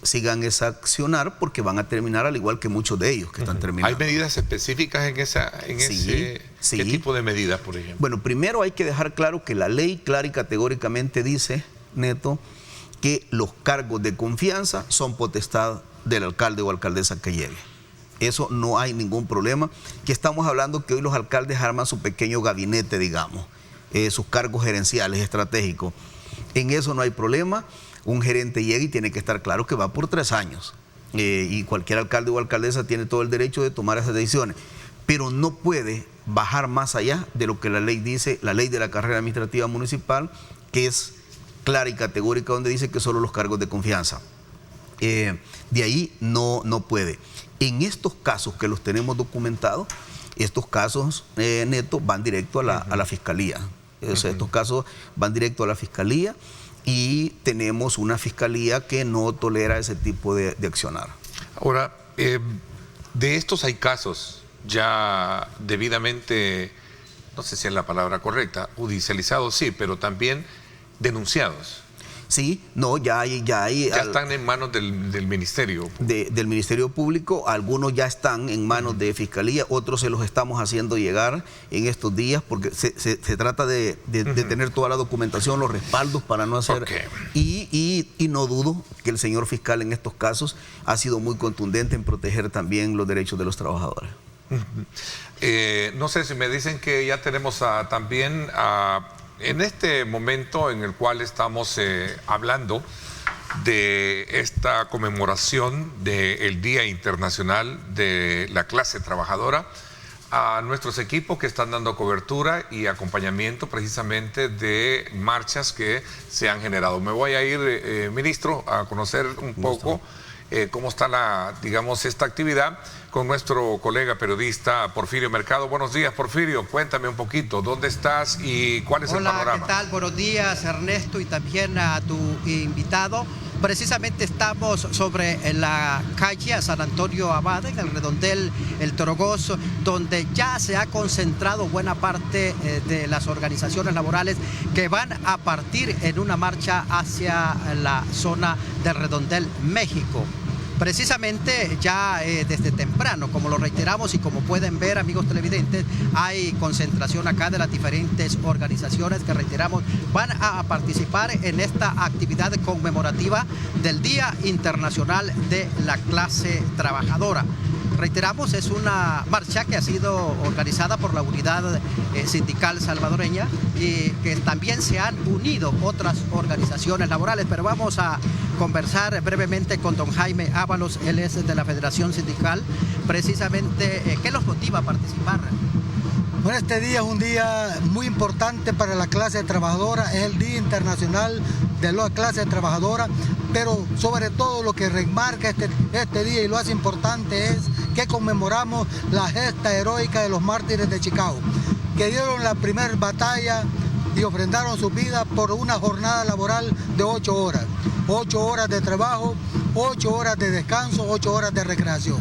sigan esa accionar porque van a terminar al igual que muchos de ellos que están terminando. ¿Hay medidas específicas ¿Qué tipo de medidas, por ejemplo? Bueno, primero hay que dejar claro que la ley clara y categóricamente dice, Neto, que los cargos de confianza son potestad del alcalde o alcaldesa que llegue. Eso no hay ningún problema. Que estamos hablando que hoy los alcaldes arman su pequeño gabinete, digamos, sus cargos gerenciales, estratégicos. En eso no hay problema. Un gerente llega y tiene que estar claro que va por 3 años. Y cualquier alcalde o alcaldesa tiene todo el derecho de tomar esas decisiones. Pero no puede bajar más allá de lo que la ley dice, la ley de la carrera administrativa municipal, que es clara y categórica, donde dice que solo los cargos de confianza. De ahí no puede. En estos casos que los tenemos documentados, estos casos, Neto, van directo a la Fiscalía. Estos casos van directo a la Fiscalía y tenemos una Fiscalía que no tolera ese tipo de accionar. Ahora, de estos hay casos ya debidamente, no sé si es la palabra correcta, judicializados, sí, pero también denunciados. Sí, no, ya están en manos del Ministerio. Del Ministerio Público, algunos ya están en manos de Fiscalía, otros se los estamos haciendo llegar en estos días porque se trata de tener toda la documentación, los respaldos para no hacer... Y no dudo que el señor fiscal en estos casos ha sido muy contundente en proteger también los derechos de los trabajadores. No sé si me dicen que ya tenemos también en este momento en el cual estamos hablando de esta conmemoración del Día Internacional de la Clase Trabajadora, a nuestros equipos que están dando cobertura y acompañamiento precisamente de marchas que se han generado. Me voy a ir, ministro, a conocer un poco cómo está esta actividad con nuestro colega periodista Porfirio Mercado. Buenos días, Porfirio, cuéntame un poquito, ¿dónde estás y cuál es el panorama? Hola, ¿qué tal? Buenos días, Ernesto, y también a tu invitado. Precisamente estamos sobre la calle San Antonio Abad, en el redondel El Torogoz, donde ya se ha concentrado buena parte de las organizaciones laborales que van a partir en una marcha hacia la zona del redondel México. Precisamente ya desde temprano, como lo reiteramos y como pueden ver, amigos televidentes, hay concentración acá de las diferentes organizaciones que, reiteramos, van a participar en esta actividad conmemorativa del Día Internacional de la Clase Trabajadora. Reiteramos, es una marcha que ha sido organizada por la Unidad Sindical Salvadoreña y que también se han unido otras organizaciones laborales, pero vamos a conversar brevemente con don Jaime Ábalos, él es de la Federación Sindical, precisamente, ¿qué los motiva a participar? Bueno, este día es un día muy importante para la clase trabajadora, es el Día Internacional de la Clase Trabajadora, pero sobre todo lo que remarca este día y lo hace importante es que conmemoramos la gesta heroica de los mártires de Chicago, que dieron la primera batalla y ofrendaron su vida por una jornada laboral de 8 horas. 8 horas de trabajo, 8 horas de descanso, 8 horas de recreación.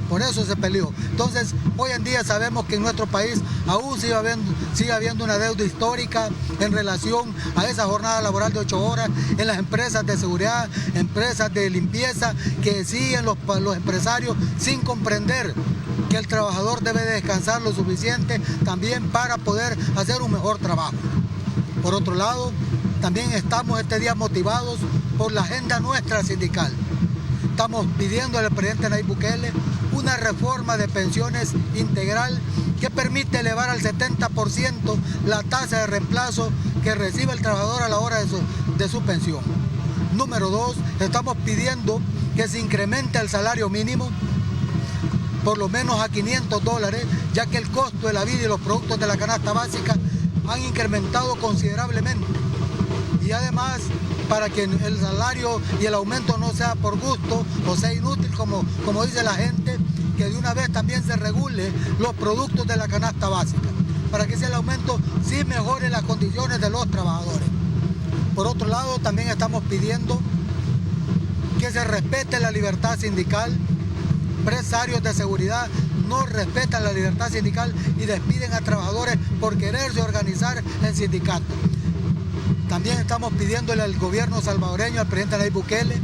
Por eso se peleó. Entonces, hoy en día sabemos que en nuestro país aún sigue habiendo una deuda histórica en relación a esa jornada laboral de 8 horas en las empresas de seguridad, empresas de limpieza, que siguen los empresarios sin comprender que el trabajador debe descansar lo suficiente también para poder hacer un mejor trabajo. Por otro lado, también estamos este día motivados por la agenda nuestra sindical. Estamos pidiendo al presidente Nayib Bukele una reforma de pensiones integral que permite elevar al 70% la tasa de reemplazo que recibe el trabajador a la hora de su pensión. Número 2, estamos pidiendo que se incremente el salario mínimo por lo menos a $500, ya que el costo de la vida y los productos de la canasta básica han incrementado considerablemente. Y además, para que el salario y el aumento no sea por gusto o sea inútil, como dice la gente, que de una vez también se regule los productos de la canasta básica, para que ese aumento sí mejore las condiciones de los trabajadores. Por otro lado, también estamos pidiendo que se respete la libertad sindical. Empresarios de seguridad no respetan la libertad sindical y despiden a trabajadores por quererse organizar en sindicatos. También estamos pidiéndole al gobierno salvadoreño, al presidente Nayib Bukele,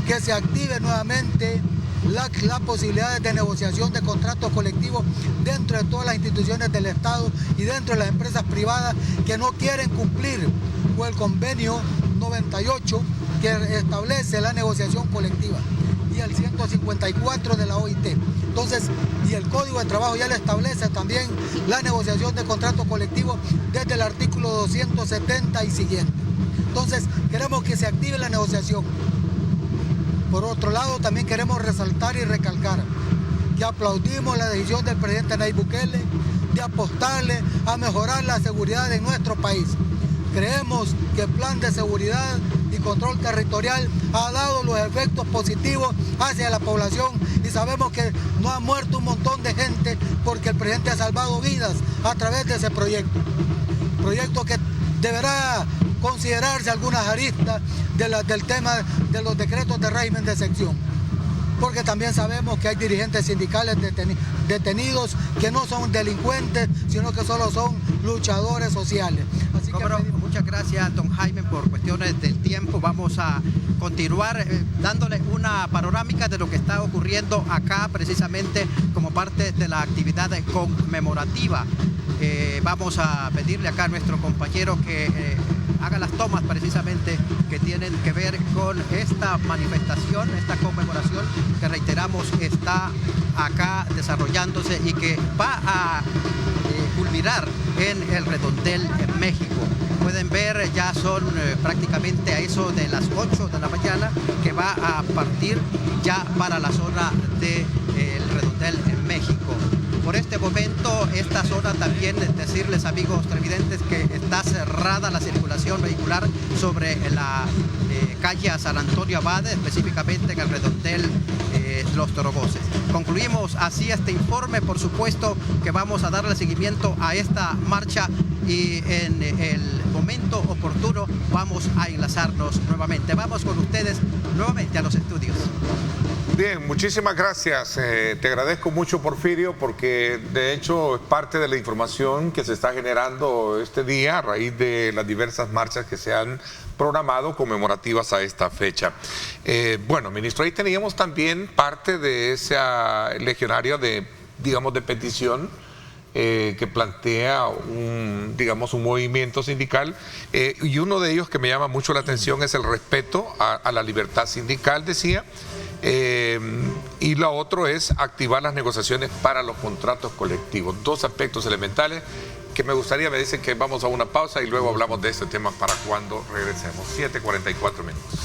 que se active nuevamente las posibilidades de negociación de contratos colectivos dentro de todas las instituciones del Estado y dentro de las empresas privadas que no quieren cumplir con el convenio 98 que establece la negociación colectiva y el 154 de la OIT. Entonces, y el Código de Trabajo ya le establece también la negociación de contratos colectivos desde el artículo 270 y siguiente. Entonces, queremos que se active la negociación. Por otro lado, también queremos resaltar y recalcar que aplaudimos la decisión del presidente Nayib Bukele de apostarle a mejorar la seguridad en nuestro país. Creemos que el plan de seguridad y control territorial ha dado los efectos positivos hacia la población y sabemos que no ha muerto un montón de gente porque el presidente ha salvado vidas a través de ese proyecto. Proyecto que deberá considerarse algunas aristas del tema de los decretos de régimen de sección. Porque también sabemos que hay dirigentes sindicales detenidos que no son delincuentes, sino que solo son luchadores sociales. Así que muchas gracias, don Jaime, por cuestiones del tiempo. Vamos a continuar dándole una panorámica de lo que está ocurriendo acá, precisamente como parte de la actividad conmemorativa. Vamos a pedirle acá a nuestro compañero que haga las tomas precisamente que tienen que ver con esta manifestación, esta conmemoración que, reiteramos, está acá desarrollándose y que va a culminar en el redondel en México. Pueden ver, ya son prácticamente a eso de las 8 de la mañana que va a partir ya para la zona del redondel en México. Por este momento, esta zona también, decirles, amigos televidentes, que está cerrada la circulación vehicular sobre la calle San Antonio Abad, específicamente en el redondel Los Torogoces. Concluimos así este informe. Por supuesto que vamos a darle seguimiento a esta marcha y en el momento oportuno vamos a enlazarnos nuevamente. Vamos con ustedes nuevamente a los estudios. Bien, muchísimas gracias. Te agradezco mucho, Porfirio, porque de hecho es parte de la información que se está generando este día a raíz de las diversas marchas que se han programado conmemorativas a esta fecha. Bueno, ministro, ahí teníamos también parte de esa legionaria de, digamos, de petición que plantea un movimiento sindical, y uno de ellos que me llama mucho la atención es el respeto a la libertad sindical, decía. Y lo otro es activar las negociaciones para los contratos colectivos. Dos aspectos elementales que me gustaría, me dicen que vamos a una pausa y luego hablamos de este tema para cuando regresemos. 7:44 minutos.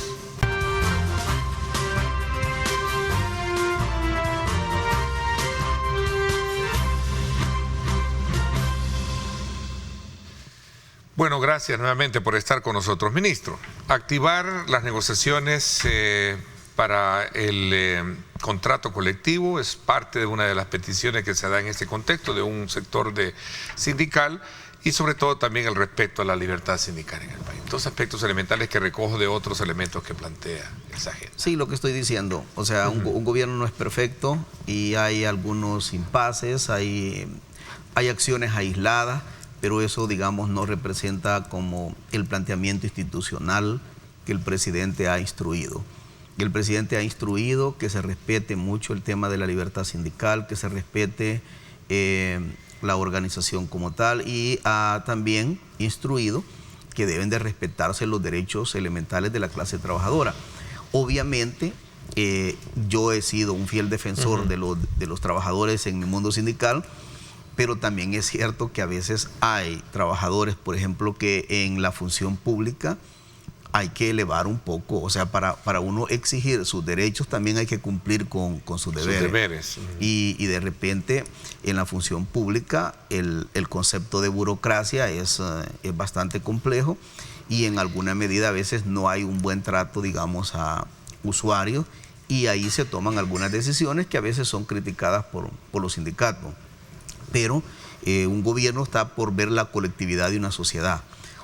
Bueno, gracias nuevamente por estar con nosotros, ministro. Activar las negociaciones para el contrato colectivo es parte de una de las peticiones que se da en este contexto de un sector sindical, y sobre todo también el respeto a la libertad sindical en el país. Dos aspectos elementales que recojo de otros elementos que plantea esa agenda. Sí, lo que estoy diciendo, o sea, un gobierno no es perfecto y hay algunos impases, hay acciones aisladas, pero eso, digamos, no representa como el planteamiento institucional que el presidente ha instruido. Y el presidente ha instruido que se respete mucho el tema de la libertad sindical, que se respete la organización como tal, y ha también instruido que deben de respetarse los derechos elementales de la clase trabajadora. Obviamente, yo he sido un fiel defensor de los trabajadores en mi mundo sindical, pero también es cierto que a veces hay trabajadores, por ejemplo, que en la función pública hay que elevar un poco, o sea, para uno exigir sus derechos también hay que cumplir con sus deberes. Y de repente en la función pública el concepto de burocracia es bastante complejo, y en alguna medida a veces no hay un buen trato, digamos, a usuarios, y ahí se toman algunas decisiones que a veces son criticadas por los sindicatos. Pero un gobierno está por ver la colectividad de una sociedad.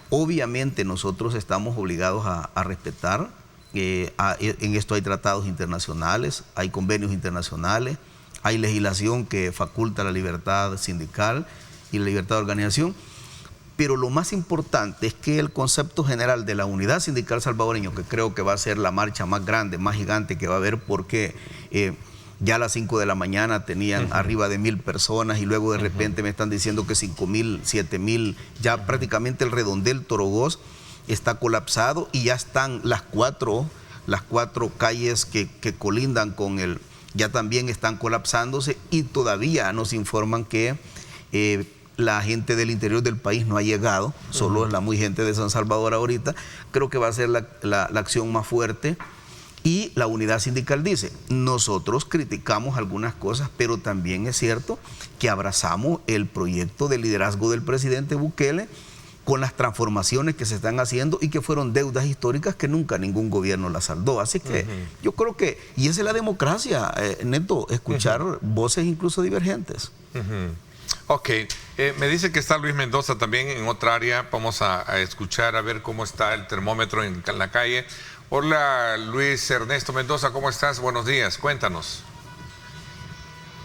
Obviamente nosotros estamos obligados a respetar, en esto hay tratados internacionales, hay convenios internacionales, hay legislación que faculta la libertad sindical y la libertad de organización, pero lo más importante es que el concepto general de la unidad sindical salvadoreña, que creo que va a ser la marcha más grande, más gigante que va a haber, porque ya a las 5 de la mañana tenían arriba de 1000 personas, y luego de repente me están diciendo que 5000, 7000, ya prácticamente el redondel Torogoz está colapsado, y ya están las cuatro calles que colindan con ya también están colapsándose, y todavía nos informan que la gente del interior del país no ha llegado, solo es la muy gente de San Salvador ahorita. Creo que va a ser la acción más fuerte. Y la unidad sindical dice, nosotros criticamos algunas cosas, pero también es cierto que abrazamos el proyecto de liderazgo del presidente Bukele con las transformaciones que se están haciendo y que fueron deudas históricas que nunca ningún gobierno las saldó. Así que yo creo que, y esa es la democracia, Neto, escuchar voces incluso divergentes. Ok, me dice que está Luis Mendoza también en otra área. Vamos a escuchar a ver cómo está el termómetro en la calle. Hola Luis Ernesto Mendoza, ¿cómo estás? Buenos días, cuéntanos.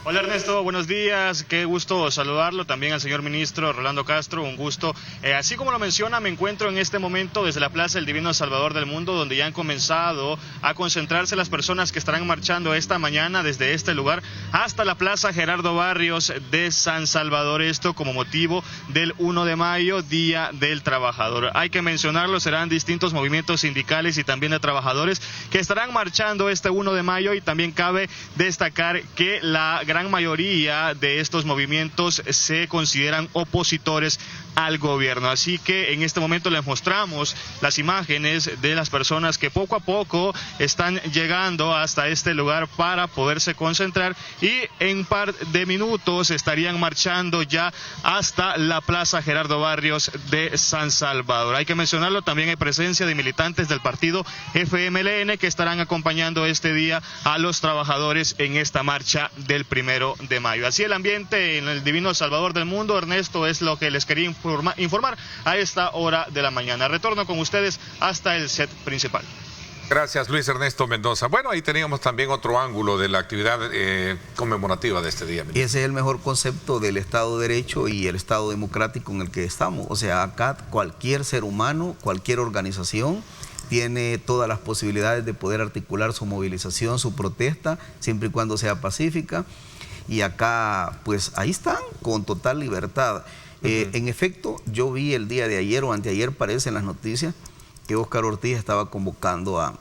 Hola Ernesto, buenos días, qué gusto saludarlo, también al señor ministro Rolando Castro, un gusto. Así como lo menciona, me encuentro en este momento desde la Plaza del Divino Salvador del Mundo, donde ya han comenzado a concentrarse las personas que estarán marchando esta mañana desde este lugar hasta la Plaza Gerardo Barrios de San Salvador, esto como motivo del 1 de mayo, Día del Trabajador. Hay que mencionarlo, serán distintos movimientos sindicales y también de trabajadores que estarán marchando este 1 de mayo, y también cabe destacar que la gran mayoría de estos movimientos se consideran opositores al gobierno. Así que en este momento les mostramos las imágenes de las personas que poco a poco están llegando hasta este lugar para poderse concentrar, y en un par de minutos estarían marchando ya hasta la Plaza Gerardo Barrios de San Salvador. Hay que mencionarlo, también hay presencia de militantes del partido FMLN que estarán acompañando este día a los trabajadores en esta marcha del 1 de mayo. Así el ambiente en el Divino Salvador del Mundo, Ernesto, es lo que les quería informar informar a esta hora de la mañana. Retorno con ustedes hasta el set principal. Gracias, Luis Ernesto Mendoza. Bueno, ahí teníamos también otro ángulo de la actividad conmemorativa de este día. Ese es el mejor concepto del Estado de Derecho y el Estado democrático en el que estamos. O sea, acá cualquier ser humano, cualquier organización tiene todas las posibilidades de poder articular su movilización, su protesta, siempre y cuando sea pacífica. Y acá, pues ahí están, con total libertad. En efecto, yo vi el día de ayer o anteayer, parece en las noticias, que Óscar Ortiz estaba convocando a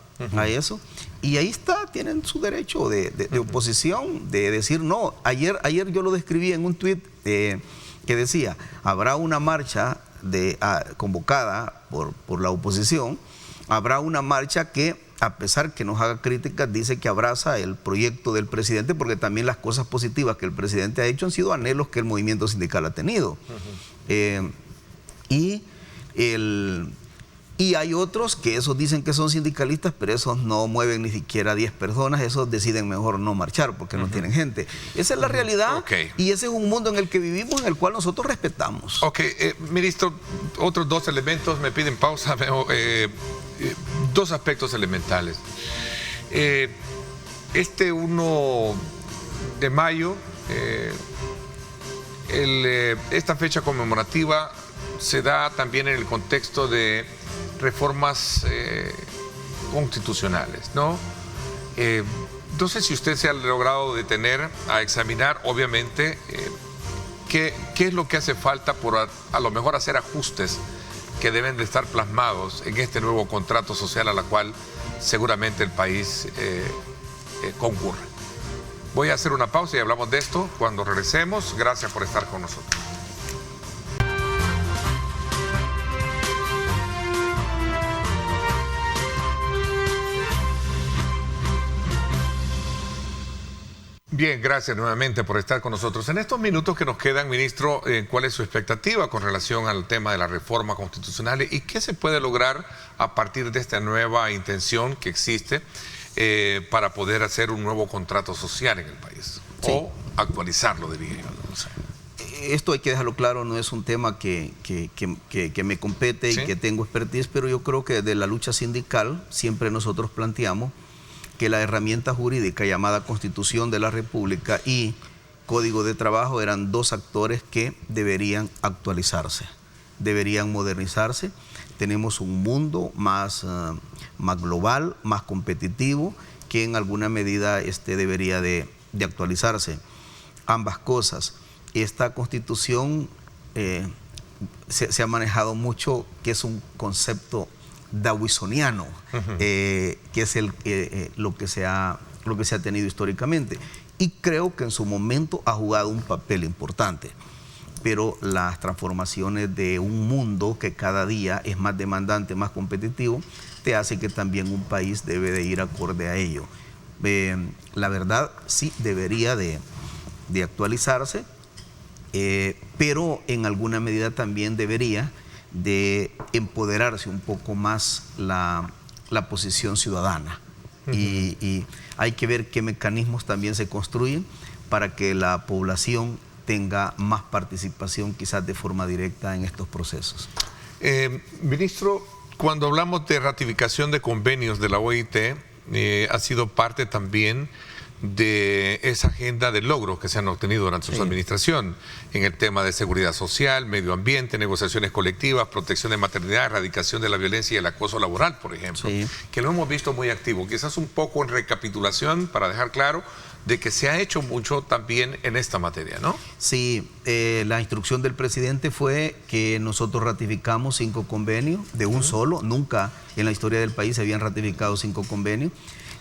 eso. Y ahí está, tienen su derecho de oposición, de decir no. Ayer yo lo describí en un tuit que decía, habrá una marcha convocada por la oposición, habrá una marcha que, a pesar que nos haga críticas, dice que abraza el proyecto del presidente, porque también las cosas positivas que el presidente ha hecho han sido anhelos que el movimiento sindical ha tenido. Y hay otros que esos dicen que son sindicalistas, pero esos no mueven ni siquiera 10 personas, esos deciden mejor no marchar porque no tienen gente. Esa es la realidad y ese es un mundo en el que vivimos, en el cual nosotros respetamos. Ministro, otros dos elementos, me piden pausa, dos aspectos elementales. Este 1 de mayo, esta fecha conmemorativa se da también en el contexto de reformas constitucionales, ¿no? No sé si usted se ha logrado detener a examinar, obviamente, qué es lo que hace falta por a lo mejor hacer ajustes que deben de estar plasmados en este nuevo contrato social a la cual seguramente el país concurre. Voy a hacer una pausa y hablamos de esto cuando regresemos. Gracias por estar con nosotros. Bien, gracias nuevamente por estar con nosotros. En estos minutos que nos quedan, ministro, ¿cuál es su expectativa con relación al tema de la reforma constitucional y qué se puede lograr a partir de esta nueva intención que existe para poder hacer un nuevo contrato social en el país? Sí. O actualizarlo, diría yo. No sé. Esto hay que dejarlo claro, no es un tema que me compete y que tengo expertise, pero yo creo que desde la lucha sindical siempre nosotros planteamos que la herramienta jurídica llamada Constitución de la República y Código de Trabajo eran dos actores que deberían actualizarse, deberían modernizarse. Tenemos un mundo más global, más competitivo, que en alguna medida debería de actualizarse. Ambas cosas. Esta Constitución se ha manejado mucho, que es un concepto dawsoniano, que es lo que se ha tenido históricamente, y creo que en su momento ha jugado un papel importante, pero las transformaciones de un mundo que cada día es más demandante, más competitivo, te hace que también un país debe de ir acorde a ello. La verdad sí debería de actualizarse, pero en alguna medida también debería de empoderarse un poco más la posición ciudadana. Y hay que ver qué mecanismos también se construyen para que la población tenga más participación, quizás de forma directa, en estos procesos. Ministro, cuando hablamos de ratificación de convenios de la OIT, ha sido parte también de esa agenda de logros que se han obtenido durante su administración en el tema de seguridad social, medio ambiente, negociaciones colectivas, protección de maternidad, erradicación de la violencia y el acoso laboral, por ejemplo, que lo hemos visto muy activo. Quizás un poco en recapitulación para dejar claro de que se ha hecho mucho también en esta materia, ¿no? Sí, la instrucción del presidente fue que nosotros ratificamos 5 convenios de un solo. Nunca en la historia del país se habían ratificado 5 convenios.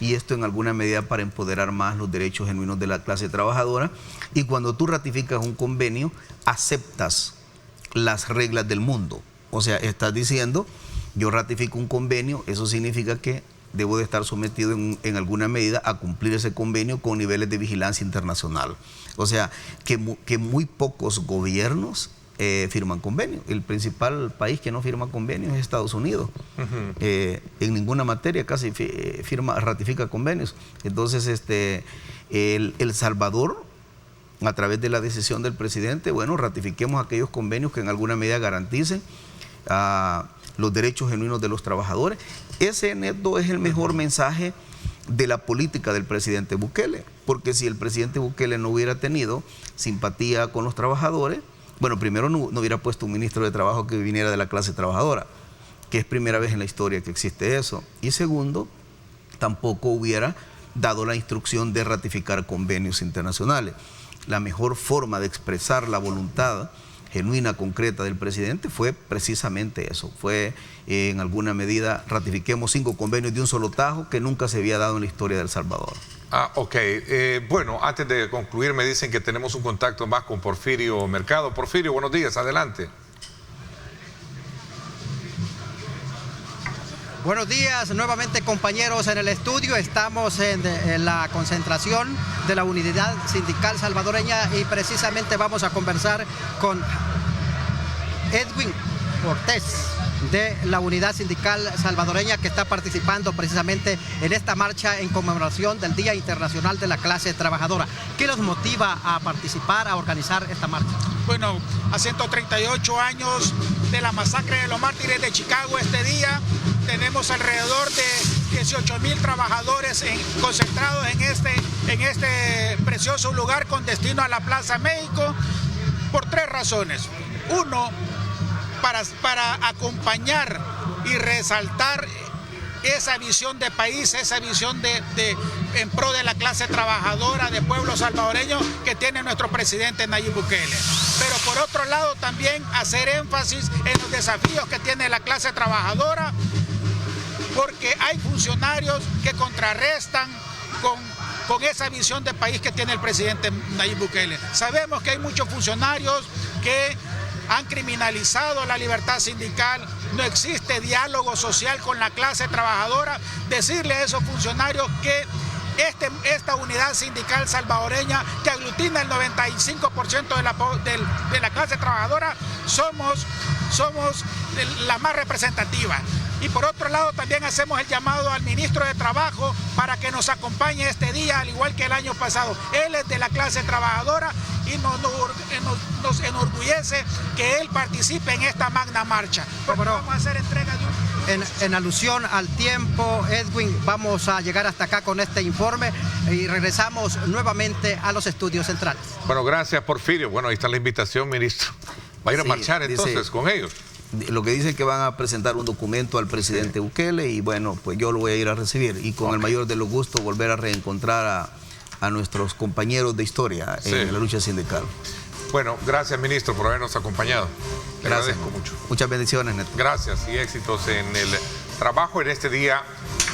Y esto en alguna medida para empoderar más los derechos genuinos de la clase trabajadora. Y cuando tú ratificas un convenio, aceptas las reglas del mundo. O sea, estás diciendo, yo ratifico un convenio, eso significa que debo de estar sometido en alguna medida a cumplir ese convenio con niveles de vigilancia internacional. O sea, que muy pocos gobiernos firman convenios. El principal país que no firma convenios es Estados Unidos. En ninguna materia casi ratifica convenios. Entonces, El Salvador a través de la decisión del presidente, bueno, ratifiquemos aquellos convenios que en alguna medida garanticen los derechos genuinos de los trabajadores. Ese, Neto, es el mejor mensaje de la política del presidente Bukele, porque si el presidente Bukele no hubiera tenido simpatía con los trabajadores, bueno, primero no hubiera puesto un ministro de Trabajo que viniera de la clase trabajadora, que es primera vez en la historia que existe eso, y segundo, tampoco hubiera dado la instrucción de ratificar convenios internacionales. La mejor forma de expresar la voluntad genuina, concreta del presidente fue precisamente eso, fue en alguna medida ratifiquemos 5 convenios de un solo tajo que nunca se había dado en la historia de El Salvador. Ok. Bueno, antes de concluir me dicen que tenemos un contacto más con Porfirio Mercado. Porfirio, buenos días, adelante. Buenos días, nuevamente compañeros en el estudio. Estamos en la concentración de la Unidad Sindical Salvadoreña y precisamente vamos a conversar con Edwin Cortés de la Unidad Sindical Salvadoreña, que está participando precisamente en esta marcha en conmemoración del Día Internacional de la Clase Trabajadora. ¿Qué los motiva a participar, a organizar esta marcha? Bueno, a 138 años de la masacre de los mártires de Chicago, este día tenemos alrededor de 18,000 trabajadores concentrados en este precioso lugar con destino a la Plaza México por 3 razones. Uno, para acompañar y resaltar esa visión de país, esa visión en pro de la clase trabajadora, de pueblo salvadoreño que tiene nuestro presidente Nayib Bukele. Pero por otro lado también hacer énfasis en los desafíos que tiene la clase trabajadora, porque hay funcionarios que contrarrestan con esa visión de país que tiene el presidente Nayib Bukele. Sabemos que hay muchos funcionarios que han criminalizado la libertad sindical, no existe diálogo social con la clase trabajadora. Decirle a esos funcionarios que esta unidad sindical salvadoreña, que aglutina el 95% de la clase trabajadora, somos la más representativa. Y por otro lado también hacemos el llamado al ministro de Trabajo para que nos acompañe este día, al igual que el año pasado. Él es de la clase trabajadora y nos enorgullece que él participe en esta magna marcha. Vamos a hacer entrega de en alusión al tiempo, Edwin, vamos a llegar hasta acá con este informe y regresamos nuevamente a los estudios centrales. Bueno, gracias, Porfirio. Bueno, ahí está la invitación, ministro. ¿Va a ir a marchar entonces con ellos? Lo que dicen que van a presentar un documento al presidente Bukele y bueno, pues yo lo voy a ir a recibir y con el mayor de los gustos volver a reencontrar a nuestros compañeros de historia en la lucha sindical. Bueno, gracias, ministro, por habernos acompañado. Le agradezco mucho. Muchas bendiciones, Neto. Gracias y éxitos en el trabajo en este día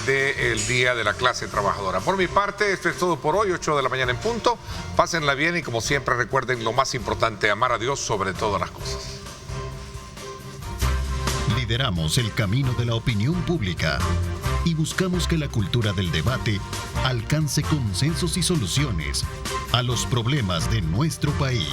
del Día de la Clase Trabajadora. Por mi parte, esto es todo por hoy, 8 de la mañana en punto. Pásenla bien y como siempre recuerden lo más importante, amar a Dios sobre todas las cosas. Lideramos el camino de la opinión pública y buscamos que la cultura del debate alcance consensos y soluciones a los problemas de nuestro país.